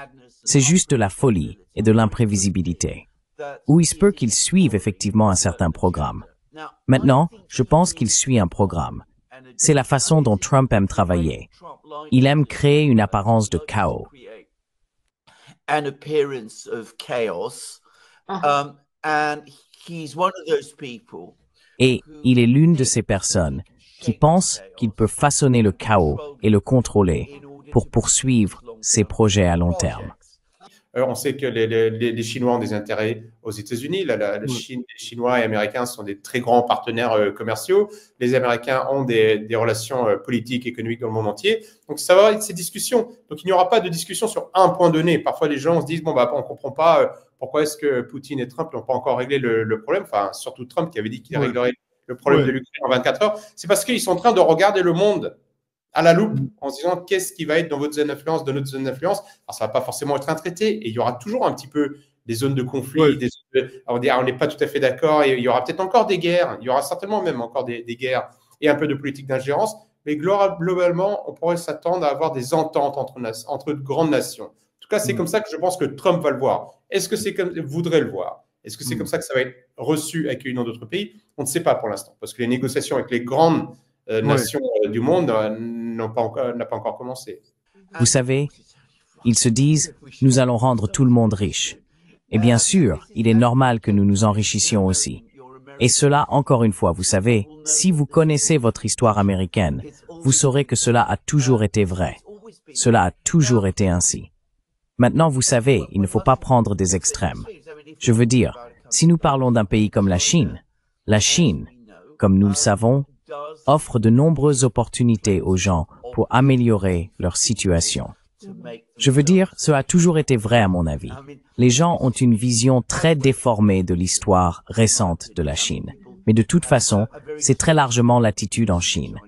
C'est juste de la folie et de l'imprévisibilité. Ou il se peut qu'il suive effectivement un certain programme. Maintenant, je pense qu'il suit un programme. C'est la façon dont Trump aime travailler. Il aime créer une apparence de chaos. An appearance of chaos, and he's one of those people. Et il est l'une de ces personnes qui pensent qu'il peut façonner le chaos et le contrôler pour poursuivre ses projets à long terme. On sait que les Chinois ont des intérêts aux États-Unis. La Chine, les Chinois et Américains sont des très grands partenaires commerciaux. Les Américains ont des relations politiques, économiques dans le monde entier. Donc, ça va être ces discussions. Donc, il n'y aura pas de discussion sur un point donné. Parfois, les gens se disent, bon, on ne comprend pas pourquoi est-ce que Poutine et Trump n'ont pas encore réglé le problème. Enfin, surtout Trump qui avait dit qu'il réglerait le problème de l'Ukraine en 24 heures. C'est parce qu'ils sont en train de regarder le monde à la loupe en se disant qu'est-ce qui va être dans votre zone d'influence, dans notre zone d'influence. Alors, ça ne va pas forcément être un traité et il y aura toujours un petit peu des zones de conflit. On n'est pas tout à fait d'accord et il y aura peut-être encore des guerres. Il y aura certainement même encore des guerres et un peu de politique d'ingérence. Mais globalement, on pourrait s'attendre à avoir des ententes entre grandes nations. En tout cas, c'est comme ça que je pense que Trump va le voir. Est-ce que c'est comme voudrait le voir? Est-ce que c'est comme ça que ça va être reçu, accueilli dans d'autres pays? On ne sait pas pour l'instant parce que les négociations avec les grandes nations du monde n'a pas encore commencé. Vous savez, ils se disent « nous allons rendre tout le monde riche ». Et bien sûr, il est normal que nous nous enrichissions aussi. Et cela, encore une fois, vous savez, si vous connaissez votre histoire américaine, vous saurez que cela a toujours été vrai. Cela a toujours été ainsi. Maintenant, vous savez, il ne faut pas prendre des extrêmes. Je veux dire, si nous parlons d'un pays comme la Chine, comme nous le savons, offre de nombreuses opportunités aux gens pour améliorer leur situation. Je veux dire, cela a toujours été vrai à mon avis. Les gens ont une vision très déformée de l'histoire récente de la Chine. Mais de toute façon, c'est très largement l'attitude en Chine.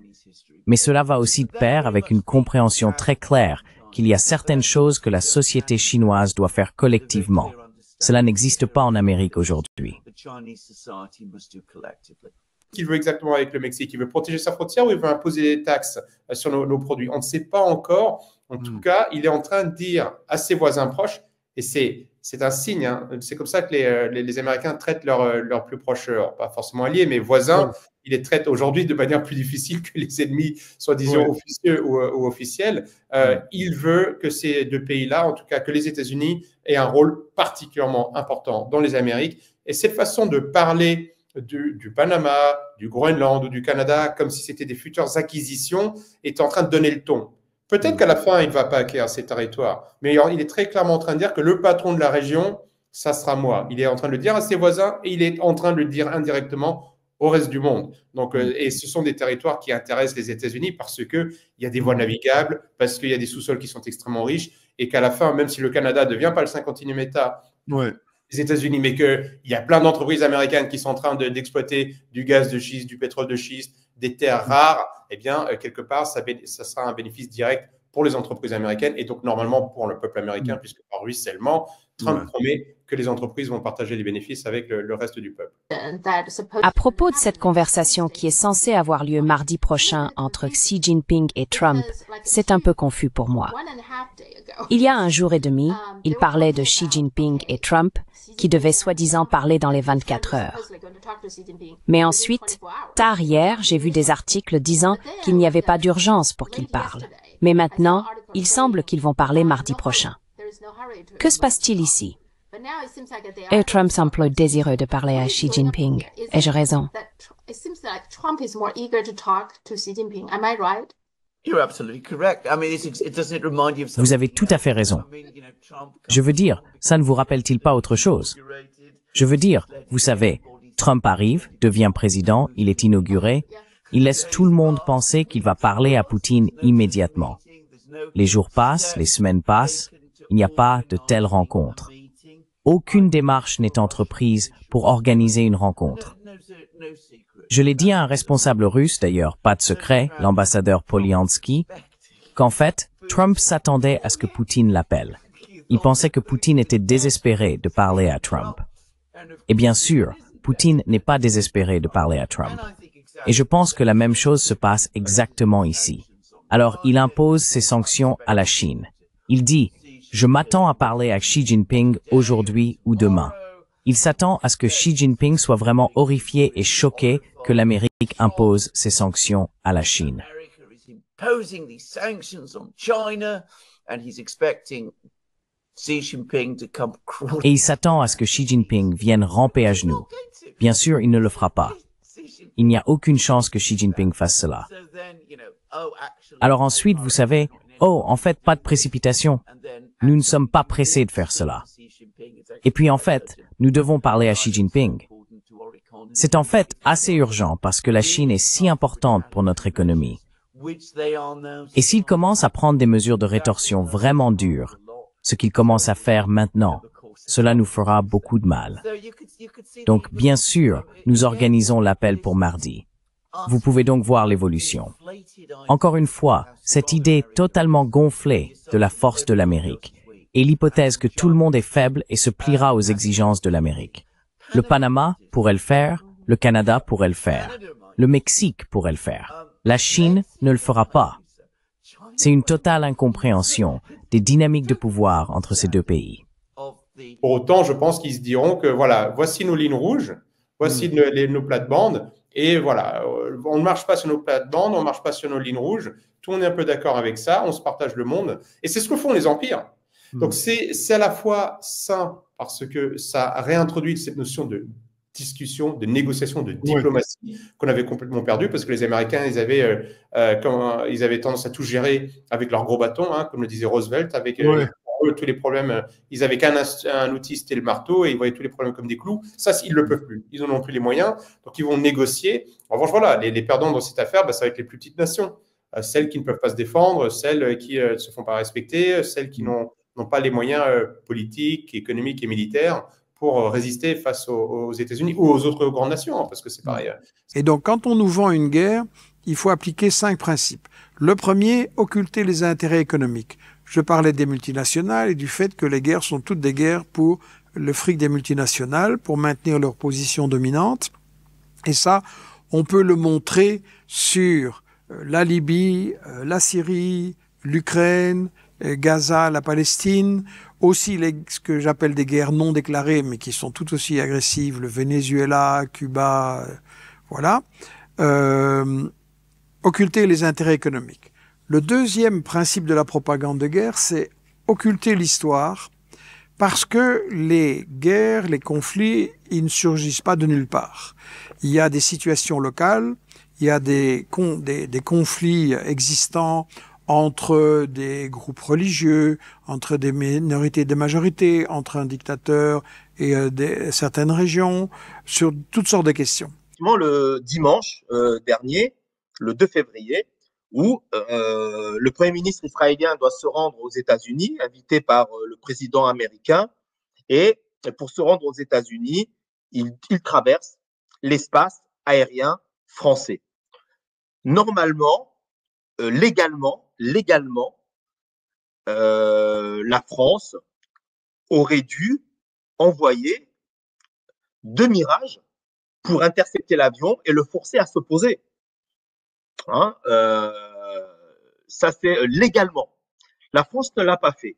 Mais cela va aussi de pair avec une compréhension très claire qu'il y a certaines choses que la société chinoise doit faire collectivement. Cela n'existe pas en Amérique aujourd'hui. Qu'il veut exactement avec le Mexique? Il veut protéger sa frontière ou il veut imposer des taxes sur nos produits? On ne sait pas encore. En tout cas, il est en train de dire à ses voisins proches, et c'est c'est un signe. Hein. C'est comme ça que les Américains traitent leurs plus proches, pas forcément alliés, mais voisins. Ils les traitent aujourd'hui de manière plus difficile que les ennemis, soi-disant officieux ou officiels. Il veut que ces deux pays-là, en tout cas que les États-Unis, aient un rôle particulièrement important dans les Amériques. Et cette façon de parler du Panama, du Groenland ou du Canada comme si c'était des futures acquisitions est en train de donner le ton. Peut-être qu'à la fin, il ne va pas acquérir ces territoires, mais il est très clairement en train de dire que le patron de la région, ça sera moi. Il est en train de le dire à ses voisins et il est en train de le dire indirectement au reste du monde. Donc, et ce sont des territoires qui intéressent les États-Unis parce qu'il y a des voies navigables, parce qu'il y a des sous-sols qui sont extrêmement riches, et qu'à la fin, même si le Canada ne devient pas le 51e État des États-Unis, mais qu'il y a plein d'entreprises américaines qui sont en train d'exploiter du gaz de schiste, du pétrole de schiste, des terres rares, eh bien, quelque part, ça sera un bénéfice direct pour les entreprises américaines et donc normalement pour le peuple américain, puisque par ruissellement, Trump promet que les entreprises vont partager les bénéfices avec le reste du peuple. À propos de cette conversation qui est censée avoir lieu mardi prochain entre Xi Jinping et Trump, c'est un peu confus pour moi. Il y a un jour et demi, il parlait de Xi Jinping et Trump, qui devaient soi-disant parler dans les 24 heures. Mais ensuite, tard hier, j'ai vu des articles disant qu'il n'y avait pas d'urgence pour qu'ils parlent. Mais maintenant, il semble qu'ils vont parler mardi prochain. Que se passe-t-il ici? Et Trump semble désireux de parler à Xi Jinping. Ai-je raison? Vous avez tout à fait raison. Je veux dire, ça ne vous rappelle-t-il pas autre chose? Je veux dire, vous savez, Trump arrive, devient président, il est inauguré, il laisse tout le monde penser qu'il va parler à Poutine immédiatement. Les jours passent, les semaines passent, il n'y a pas de telle rencontre. Aucune démarche n'est entreprise pour organiser une rencontre. Je l'ai dit à un responsable russe, d'ailleurs, pas de secret, l'ambassadeur Polyansky, qu'en fait, Trump s'attendait à ce que Poutine l'appelle. Il pensait que Poutine était désespéré de parler à Trump. Et bien sûr, Poutine n'est pas désespéré de parler à Trump. Et je pense que la même chose se passe exactement ici. Alors, il impose ses sanctions à la Chine. Il dit « Je m'attends à parler à Xi Jinping aujourd'hui ou demain ». Il s'attend à ce que Xi Jinping soit vraiment horrifié et choqué que l'Amérique impose ses sanctions à la Chine. Et il s'attend à ce que Xi Jinping vienne ramper à genoux. Bien sûr, il ne le fera pas. Il n'y a aucune chance que Xi Jinping fasse cela. Alors ensuite, vous savez, en fait, pas de précipitation. Nous ne sommes pas pressés de faire cela. Et puis en fait, nous devons parler à Xi Jinping. C'est en fait assez urgent parce que la Chine est si importante pour notre économie. Et s'il commence à prendre des mesures de rétorsion vraiment dures, ce qu'il commence à faire maintenant, cela nous fera beaucoup de mal. Donc, bien sûr, nous organisons l'appel pour mardi. Vous pouvez donc voir l'évolution. Encore une fois, cette idée totalement gonflée de la force de l'Amérique et l'hypothèse que tout le monde est faible et se pliera aux exigences de l'Amérique. Le Panama pourrait le faire, le Canada pourrait le faire, le Mexique pourrait le faire. La Chine ne le fera pas. C'est une totale incompréhension des dynamiques de pouvoir entre ces deux pays. Pour autant, je pense qu'ils se diront que voilà, voici nos lignes rouges, voici nos plates-bandes, et voilà, on ne marche pas sur nos plates-bandes, on ne marche pas sur nos lignes rouges, tout le monde est un peu d'accord avec ça, on se partage le monde, et c'est ce que font les empires. Donc c'est à la fois sain parce que ça réintroduit cette notion de discussion, de négociation, de diplomatie qu'on avait complètement perdu parce que les Américains, ils avaient tendance à tout gérer avec leur gros bâton, hein, comme le disait Roosevelt, avec tous les problèmes. Ils n'avaient qu'un outil, c'était le marteau, et ils voyaient tous les problèmes comme des clous. Ça, ils ne le peuvent plus. Ils n'en ont plus les moyens, donc ils vont négocier. En revanche, voilà, les perdants dans cette affaire, ça va être les plus petites nations, celles qui ne peuvent pas se défendre, celles qui ne se font pas respecter, celles qui n'ont pas les moyens politiques, économiques et militaires pour résister face aux États-Unis ou aux autres grandes nations, hein, parce que c'est pareil. Et donc, quand on nous vend une guerre, il faut appliquer 5 principes. Le premier, occulter les intérêts économiques. Je parlais des multinationales et du fait que les guerres sont toutes des guerres pour le fric des multinationales, pour maintenir leur position dominante. Et ça, on peut le montrer sur la Libye, la Syrie, l'Ukraine, Gaza, la Palestine, aussi ce que j'appelle des guerres non déclarées, mais qui sont tout aussi agressives, le Venezuela, Cuba, voilà. Occulter les intérêts économiques. Le deuxième principe de la propagande de guerre, c'est occulter l'histoire, parce que les guerres, les conflits, ils ne surgissent pas de nulle part. Il y a des situations locales, il y a des conflits existants entre des groupes religieux, entre des minorités et des majorités, entre un dictateur et certaines régions, sur toutes sortes de questions. Le dimanche dernier, le 2 février, où le Premier ministre israélien doit se rendre aux États-Unis, invité par le président américain, et pour se rendre aux États-Unis, il traverse l'espace aérien français. Normalement, légalement, la France aurait dû envoyer 2 Mirage pour intercepter l'avion et le forcer à se poser. Hein, ça c'est légalement. La France ne l'a pas fait.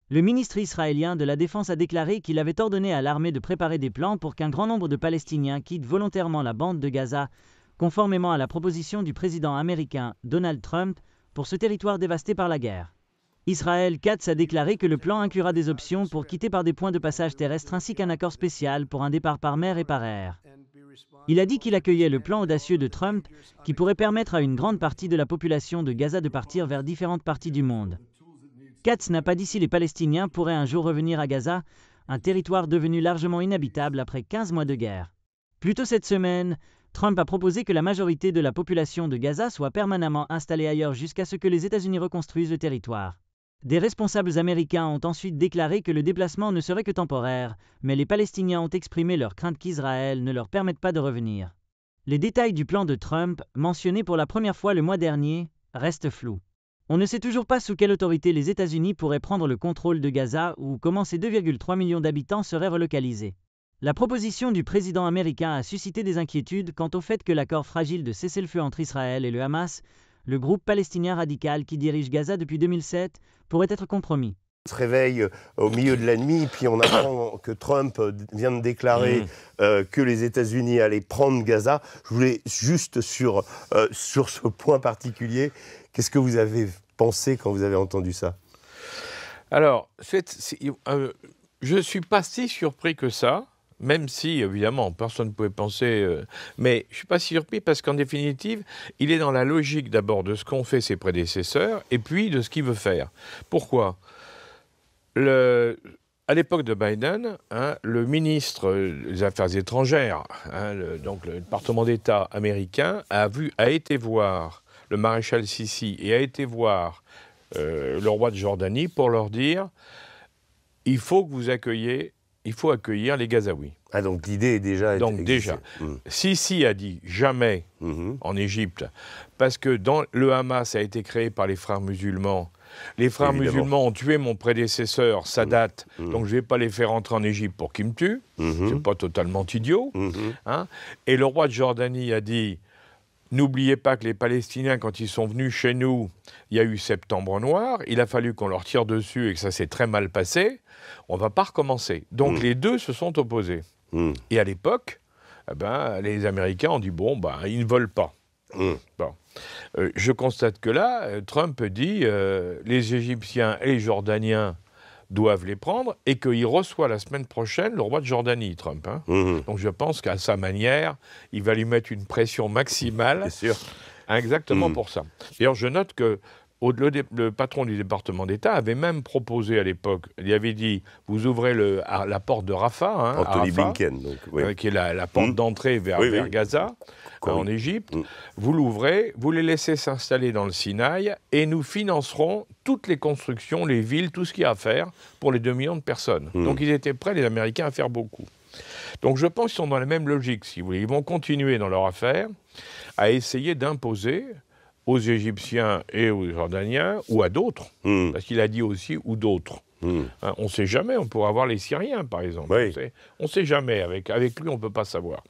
Le ministre israélien de la Défense a déclaré qu'il avait ordonné à l'armée de préparer des plans pour qu'un grand nombre de Palestiniens quittent volontairement la bande de Gaza, conformément à la proposition du président américain Donald Trump pour ce territoire dévasté par la guerre. Israël Katz a déclaré que le plan inclura des options pour quitter par des points de passage terrestres ainsi qu'un accord spécial pour un départ par mer et par air. Il a dit qu'il accueillait le plan audacieux de Trump qui pourrait permettre à une grande partie de la population de Gaza de partir vers différentes parties du monde. Katz n'a pas dit si les Palestiniens pourraient un jour revenir à Gaza, un territoire devenu largement inhabitable après 15 mois de guerre. Plus tôt cette semaine, Trump a proposé que la majorité de la population de Gaza soit permanemment installée ailleurs jusqu'à ce que les États-Unis reconstruisent le territoire. Des responsables américains ont ensuite déclaré que le déplacement ne serait que temporaire, mais les Palestiniens ont exprimé leur crainte qu'Israël ne leur permette pas de revenir. Les détails du plan de Trump, mentionné pour la première fois le mois dernier, restent flous. On ne sait toujours pas sous quelle autorité les États-Unis pourraient prendre le contrôle de Gaza ou comment ces 2,3 millions d'habitants seraient relocalisés. La proposition du président américain a suscité des inquiétudes quant au fait que l'accord fragile de cessez-le-feu entre Israël et le Hamas, le groupe palestinien radical qui dirige Gaza depuis 2007, pourrait être compromis. On se réveille au milieu de la nuit, puis on apprend que Trump vient de déclarer que les États-Unis allaient prendre Gaza. Je voulais juste sur ce point particulier, qu'est-ce que vous avez pensé quand vous avez entendu ça? Alors, je ne suis pas si surpris que ça. Même si, évidemment, personne ne pouvait penser... mais je ne suis pas si surpris parce qu'en définitive, il est dans la logique d'abord de ce qu'ont fait ses prédécesseurs et puis de ce qu'il veut faire. Pourquoi ? À l'époque de Biden, le ministre des Affaires étrangères, donc le département d'État américain, a été voir le maréchal Sissi et a été voir le roi de Jordanie pour leur dire « il faut que vous accueilliez... il faut accueillir les Gazaouis. » Ah, donc l'idée est déjà... Donc déjà, Sissi a dit jamais en Égypte, parce que le Hamas a été créé par les frères musulmans. Les frères musulmans ont tué mon prédécesseur, Sadat, donc je ne vais pas les faire entrer en Égypte pour qu'ils me tuent. C'est pas totalement idiot. Et le roi de Jordanie a dit... N'oubliez pas que les Palestiniens, quand ils sont venus chez nous, il y a eu Septembre Noir, il a fallu qu'on leur tire dessus et que ça s'est très mal passé, on ne va pas recommencer. Donc les deux se sont opposés. Et à l'époque, les Américains ont dit, ils ne veulent pas. Bon. Je constate que là, Trump dit, les Égyptiens et les Jordaniens doivent les prendre et qu'il reçoit la semaine prochaine le roi de Jordanie, Trump. Donc je pense qu'à sa manière, il va lui mettre une pression maximale. C'est sûr. Exactement pour ça. D'ailleurs, je note que le patron du département d'État avait même proposé à l'époque, il avait dit, vous ouvrez la porte de Rafah, Anthony Blinken, donc, qui est la porte d'entrée vers Gaza, en Égypte, vous l'ouvrez, vous les laissez s'installer dans le Sinaï et nous financerons toutes les constructions, les villes, tout ce qu'il y a à faire pour les 2 millions de personnes. Donc ils étaient prêts, les Américains, à faire beaucoup. Donc je pense qu'ils sont dans la même logique, si vous voulez. Ils vont continuer dans leur affaire à essayer d'imposer aux Égyptiens et aux Jordaniens, ou à d'autres, parce qu'il a dit aussi ou d'autres. Hein, on ne sait jamais, on pourrait avoir les Syriens, par exemple. Oui. On ne sait jamais, avec lui, on ne peut pas savoir.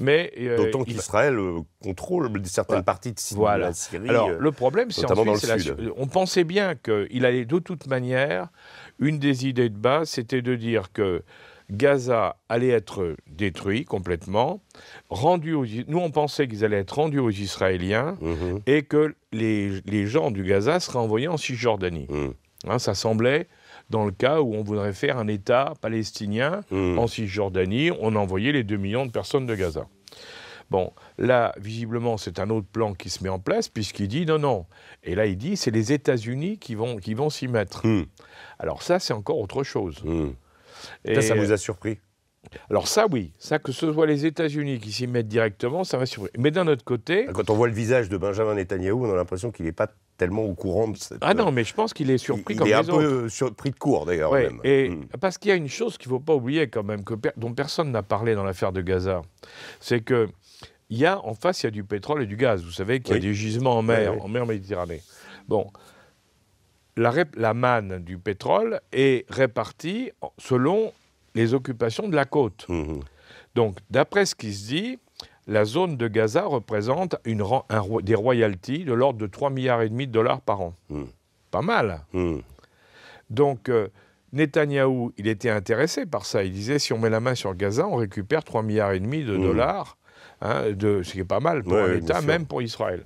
Mais d'autant qu'Israël contrôle certaines parties de la Syrie. Alors, le problème, c'est notamment ensuite, dans le sud. On pensait bien qu'il allait, de toute manière, une des idées de base, c'était de dire que Gaza allait être détruit complètement, nous on pensait qu'ils allaient être rendus aux Israéliens et que les gens du Gaza seraient envoyés en Cisjordanie. Hein, ça semblait, dans le cas où on voudrait faire un État palestinien en Cisjordanie, on envoyait les 2 millions de personnes de Gaza. Bon, là, visiblement, c'est un autre plan qui se met en place, puisqu'il dit non. Et là, il dit, c'est les États-Unis qui vont s'y mettre. Alors ça, c'est encore autre chose. Et ça vous a surpris? Alors ça, oui. Ça, que ce soit les États-Unis qui s'y mettent directement, ça m'a surpris. Mais d'un autre côté... Quand on voit le visage de Benjamin Netanyahou, on a l'impression qu'il n'est pas tellement au courant de cette... Ah non, mais je pense qu'il est surpris comme les autres. Il est un peu surpris de court, d'ailleurs. Ouais, parce qu'il y a une chose qu'il ne faut pas oublier, quand même, dont personne n'a parlé dans l'affaire de Gaza, c'est que en face, il y a du pétrole et du gaz. Vous savez qu'il y a des gisements en mer Méditerranée. Bon, la manne du pétrole est répartie selon les occupations de la côte. Donc, d'après ce qui se dit, la zone de Gaza représente des royalties de l'ordre de 3,5 milliards de dollars par an. Pas mal. Donc, Netanyahou, il était intéressé par ça. Il disait, si on met la main sur Gaza, on récupère 3,5 milliards de dollars, ce qui est pas mal pour un État, même pour Israël.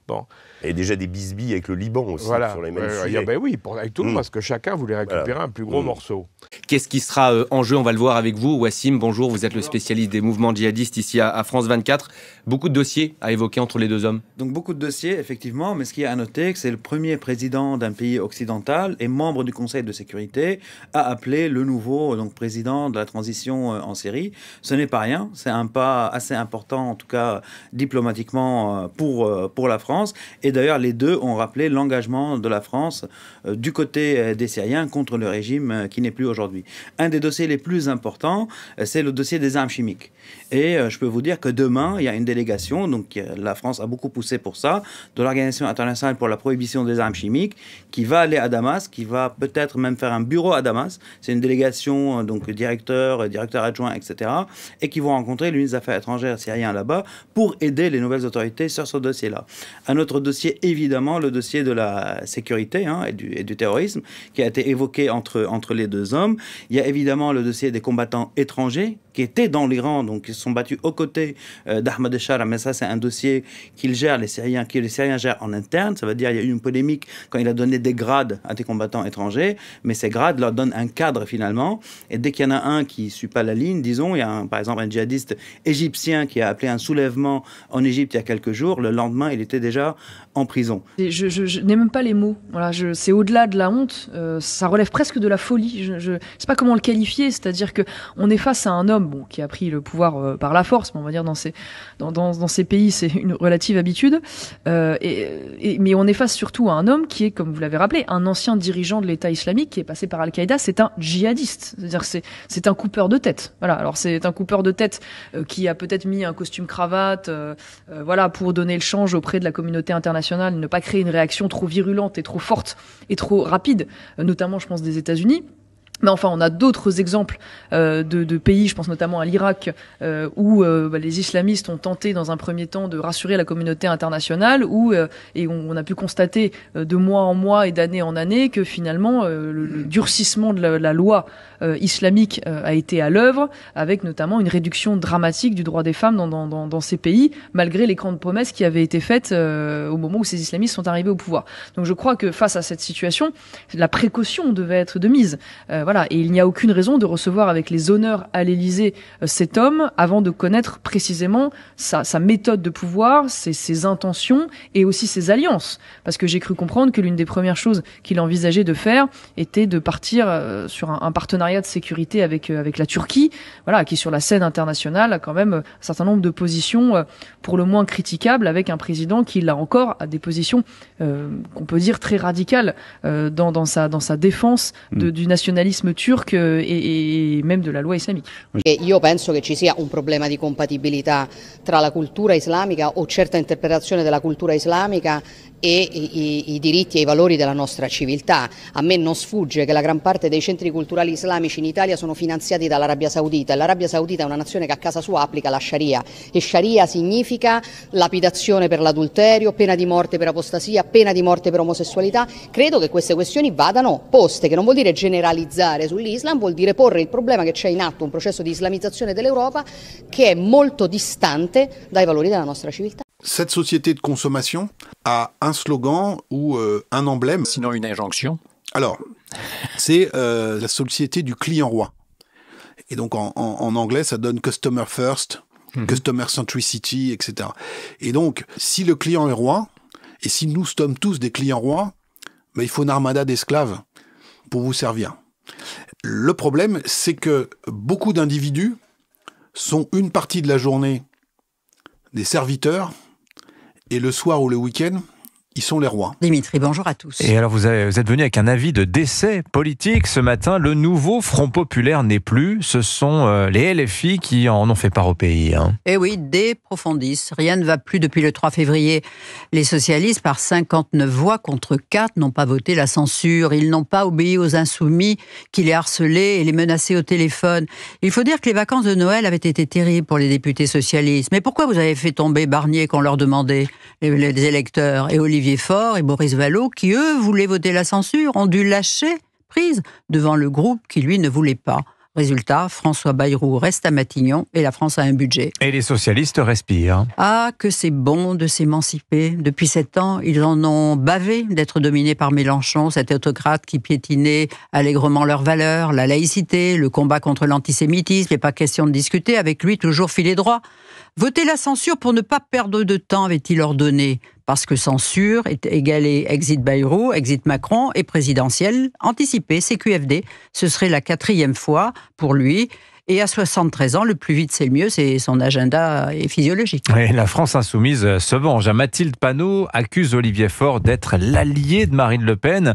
Bon. Et déjà des bisbilles avec le Liban aussi, sur les mêmes sujets. Oui, avec tout le monde, parce que chacun voulait récupérer un plus gros morceau. Qu'est-ce qui sera en jeu? On va le voir avec vous. Wassim, bonjour, vous êtes le spécialiste des mouvements djihadistes ici à France 24. Beaucoup de dossiers à évoquer entre les deux hommes. Donc beaucoup de dossiers, effectivement, mais ce qu'il y a à noter, c'est que c'est le premier président d'un pays occidental et membre du Conseil de sécurité à appeler le nouveau président de la transition en Syrie. Ce n'est pas rien, c'est un pas assez important, en tout cas diplomatiquement, pour la France. Et d'ailleurs, les deux ont rappelé l'engagement de la France du côté des Syriens contre le régime qui n'est plus aujourd'hui. Un des dossiers les plus importants, c'est le dossier des armes chimiques. Et je peux vous dire que demain, il y a une délégation, donc la France a beaucoup poussé pour ça, de l'Organisation internationale pour la prohibition des armes chimiques, qui va aller à Damas, qui va peut-être même faire un bureau à Damas. C'est une délégation, donc directeur adjoint, etc. Et qui vont rencontrer le ministre des Affaires étrangères syrien là-bas pour aider les nouvelles autorités sur ce dossier-là. Un autre dossier, évidemment, le dossier de la sécurité et du terrorisme, qui a été évoqué entre les deux hommes. Il y a évidemment le dossier des combattants étrangers qui étaient dans l'Iran, donc qui se sont battus aux côtés d'Ahmad al-Shara, mais ça c'est un dossier que les Syriens gèrent en interne. Ça veut dire qu'il y a eu une polémique quand il a donné des grades à des combattants étrangers, mais ces grades leur donnent un cadre finalement, et dès qu'il y en a un qui ne suit pas la ligne, disons, il y a par exemple un djihadiste égyptien qui a appelé un soulèvement en Égypte il y a quelques jours, le lendemain il était déjà en prison. Je n'ai même pas les mots, voilà, c'est au-delà de la honte, ça relève presque de la folie, je ne sais pas comment le qualifier, c'est-à-dire qu'on est face à un homme qui a pris le pouvoir par la force, mais on va dire dans ces pays c'est une relative habitude, mais on est face surtout à un homme qui est, comme vous l'avez rappelé, un ancien dirigeant de l'État islamique qui est passé par Al-Qaïda, c'est un djihadiste, c'est-à-dire c'est un coupeur de tête. Voilà, alors c'est un coupeur de tête qui a peut-être mis un costume cravate, voilà, pour donner le change auprès de la communauté internationale, ne pas créer une réaction trop virulente et trop forte et trop rapide, notamment je pense des États-Unis. Mais enfin, on a d'autres exemples de pays, je pense notamment à l'Irak, où les islamistes ont tenté dans un premier temps de rassurer la communauté internationale, et on a pu constater de mois en mois et d'année en année que finalement le durcissement de la loi islamique a été à l'œuvre, avec notamment une réduction dramatique du droit des femmes dans ces pays, malgré les grandes promesses qui avaient été faites au moment où ces islamistes sont arrivés au pouvoir. Donc je crois que face à cette situation, la précaution devait être de mise. Voilà, et il n'y a aucune raison de recevoir avec les honneurs à l'Élysée cet homme avant de connaître précisément sa méthode de pouvoir, ses intentions et aussi ses alliances. Parce que j'ai cru comprendre que l'une des premières choses qu'il envisageait de faire était de partir sur un partenariat de sécurité avec la Turquie, voilà, qui sur la scène internationale a quand même un certain nombre de positions pour le moins critiquables, avec un président qui là encore a des positions qu'on peut dire très radicales dans sa défense du nationalisme nationalisme turc et même de la loi islamique. Io penso che ci sia un problema di compatibilità tra la cultura islamica o certa interpretazione della cultura islamica e i diritti e i valori della nostra civiltà. A me non sfugge che la gran parte dei centri culturali islamici in Italia sono finanziati dall'Arabia Saudita e l'Arabia Saudita è una nazione che a casa sua applica la Sharia e Sharia significa lapidazione per l'adulterio, pena di morte per apostasia, pena di morte per omosessualità. Credo che queste questioni vadano poste, che non vuol dire generalizzare sull'Islam, vuol dire porre il problema che c'è in atto un processo di islamizzazione dell'Europa che è molto distante dai valori della nostra civiltà. Cette société de consommation a un slogan ou un emblème. Sinon une injonction. Alors, c'est la société du client roi. Et donc en anglais, ça donne customer first, customer centricity, etc. Et donc, si le client est roi, et si nous sommes tous des clients rois, ben, il faut une armada d'esclaves pour vous servir. Le problème, c'est que beaucoup d'individus sont une partie de la journée des serviteurs, et le soir ou le week-end, ils sont les rois. Dimitri, bonjour à tous. Et alors vous êtes venu avec un avis de décès politique ce matin. Le nouveau Front populaire n'est plus. Ce sont les LFI qui en ont fait part au pays. Eh oui, des profondis. Rien ne va plus depuis le 3 février. Les socialistes, par 59 voix contre 4, n'ont pas voté la censure. Ils n'ont pas obéi aux insoumis qui les harcelaient et les menaçaient au téléphone. Il faut dire que les vacances de Noël avaient été terribles pour les députés socialistes. Mais pourquoi vous avez fait tomber Barnier qu'on leur demandait, les électeurs, et Olivier Faure et Boris Vallaud, qui eux voulaient voter la censure, ont dû lâcher prise devant le groupe qui lui ne voulait pas. Résultat, François Bayrou reste à Matignon et la France a un budget. Et les socialistes respirent. Ah, que c'est bon de s'émanciper. Depuis 7 ans, ils en ont bavé d'être dominés par Mélenchon, cet autocrate qui piétinait allègrement leurs valeurs, la laïcité, le combat contre l'antisémitisme. Il n'est pas question de discuter avec lui, toujours filet droit. Voter la censure pour ne pas perdre de temps, avait-il ordonné. Parce que censure est égalé exit Bayrou, exit Macron et présidentielle anticipée, CQFD. Ce serait la 4e fois pour lui. Et à 73 ans, le plus vite c'est le mieux, c'est son agenda est physiologique. Et la France insoumise se venge. Mathilde Panot accuse Olivier Faure d'être l'allié de Marine Le Pen.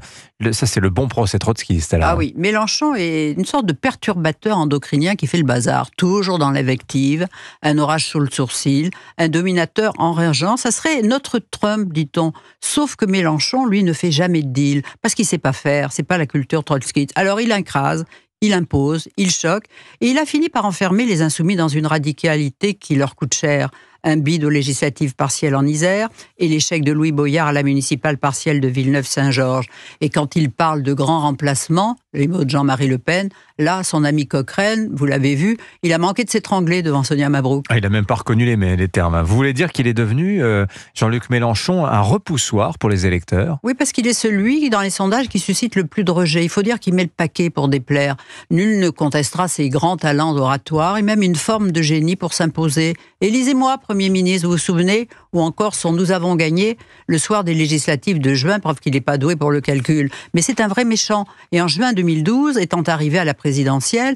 Ça, c'est le bon procès trotskiste. Ah oui, Mélenchon est une sorte de perturbateur endocrinien qui fait le bazar, toujours dans l'invective, un orage sous le sourcil, un dominateur enrageant. Ça serait notre Trump, dit-on. Sauf que Mélenchon, lui, ne fait jamais de deal, parce qu'il ne sait pas faire, c'est pas la culture trotskiste. Alors il incrase, il impose, il choque, et il a fini par enfermer les insoumis dans une radicalité qui leur coûte cher. Un bid aux législatives partielles en Isère et l'échec de Louis Boyard à la municipale partielle de Villeneuve-Saint-Georges. Et quand il parle de grands remplacements, les mots de Jean-Marie Le Pen, là, son ami Coquerel, vous l'avez vu, il a manqué de s'étrangler devant Sonia Mabrouk. Ah, il n'a même pas reconnu les termes. Vous voulez dire qu'il est devenu, Jean-Luc Mélenchon, un repoussoir pour les électeurs? Oui, parce qu'il est celui, dans les sondages, qui suscite le plus de rejet. Il faut dire qu'il met le paquet pour déplaire. Nul ne contestera ses grands talents d'oratoire et même une forme de génie pour s'imposer. Élisez-moi, Premier ministre, vous vous souvenez? Ou encore son « Nous avons gagné » le soir des législatives de juin, preuve qu'il n'est pas doué pour le calcul. Mais c'est un vrai méchant. Et en juin 2012, étant arrivé à la présidentielle,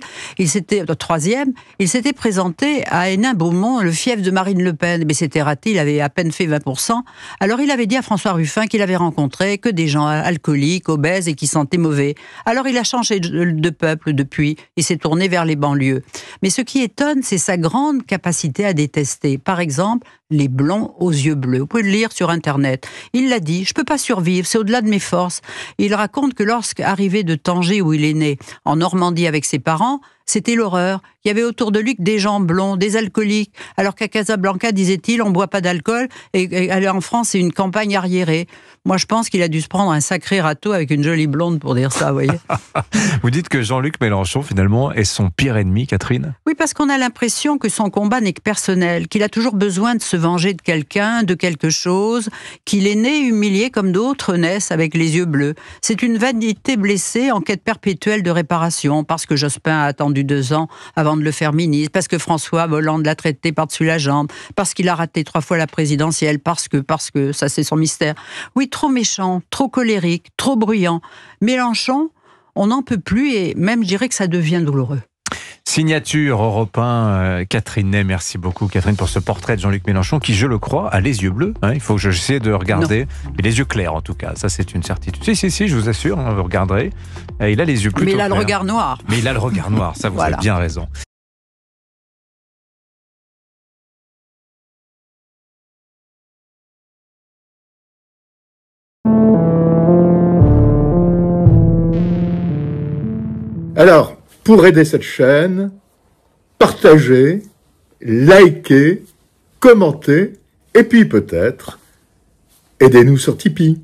troisième, il s'était présenté à Hénin-Beaumont, le fief de Marine Le Pen. Mais c'était raté, il avait à peine fait 20%. Alors il avait dit à François Ruffin qu'il avait rencontré que des gens alcooliques, obèses et qui sentaient mauvais. Alors il a changé de peuple depuis. Il s'est tourné vers les banlieues. Mais ce qui étonne, c'est sa grande capacité à détester. Par exemple, les blonds aux yeux bleus. Vous pouvez le lire sur Internet. Il l'a dit, je ne peux pas survivre, c'est au-delà de mes forces. Il raconte que lorsqu'arrivé de Tanger, où il est né, en Normandie avec ses parents, c'était l'horreur. Il y avait autour de lui que des gens blonds, des alcooliques. Alors qu'à Casablanca, disait-il, on ne boit pas d'alcool. Et aller en France, c'est une campagne arriérée. Moi, je pense qu'il a dû se prendre un sacré râteau avec une jolie blonde pour dire ça, vous voyez. Vous dites que Jean-Luc Mélenchon, finalement, est son pire ennemi, Catherine? Oui, parce qu'on a l'impression que son combat n'est que personnel, qu'il a toujours besoin de se venger de quelqu'un, de quelque chose, qu'il est né humilié comme d'autres naissent avec les yeux bleus. C'est une vanité blessée en quête perpétuelle de réparation, parce que Jospin a attendu 2 ans avant de le faire ministre, parce que François Hollande l'a traité par-dessus la jambe, parce qu'il a raté 3 fois la présidentielle, parce que, ça c'est son mystère. Oui, trop méchant, trop colérique, trop bruyant. Mélenchon, on n'en peut plus et même je dirais que ça devient douloureux. Signature Europe 1, Catherine Ney, merci beaucoup Catherine pour ce portrait de Jean-Luc Mélenchon qui, je le crois, a les yeux bleus. Il faut que j'essaie de regarder, mais les yeux clairs en tout cas, ça c'est une certitude. Si, je vous assure, vous regarderez. Il a les yeux plutôt clairs. Mais il a clairs. Le regard noir. Mais il a le regard noir, ça vous avez bien raison. Alors, pour aider cette chaîne, partagez, likez, commentez, et puis peut-être, aidez-nous sur Tipeee.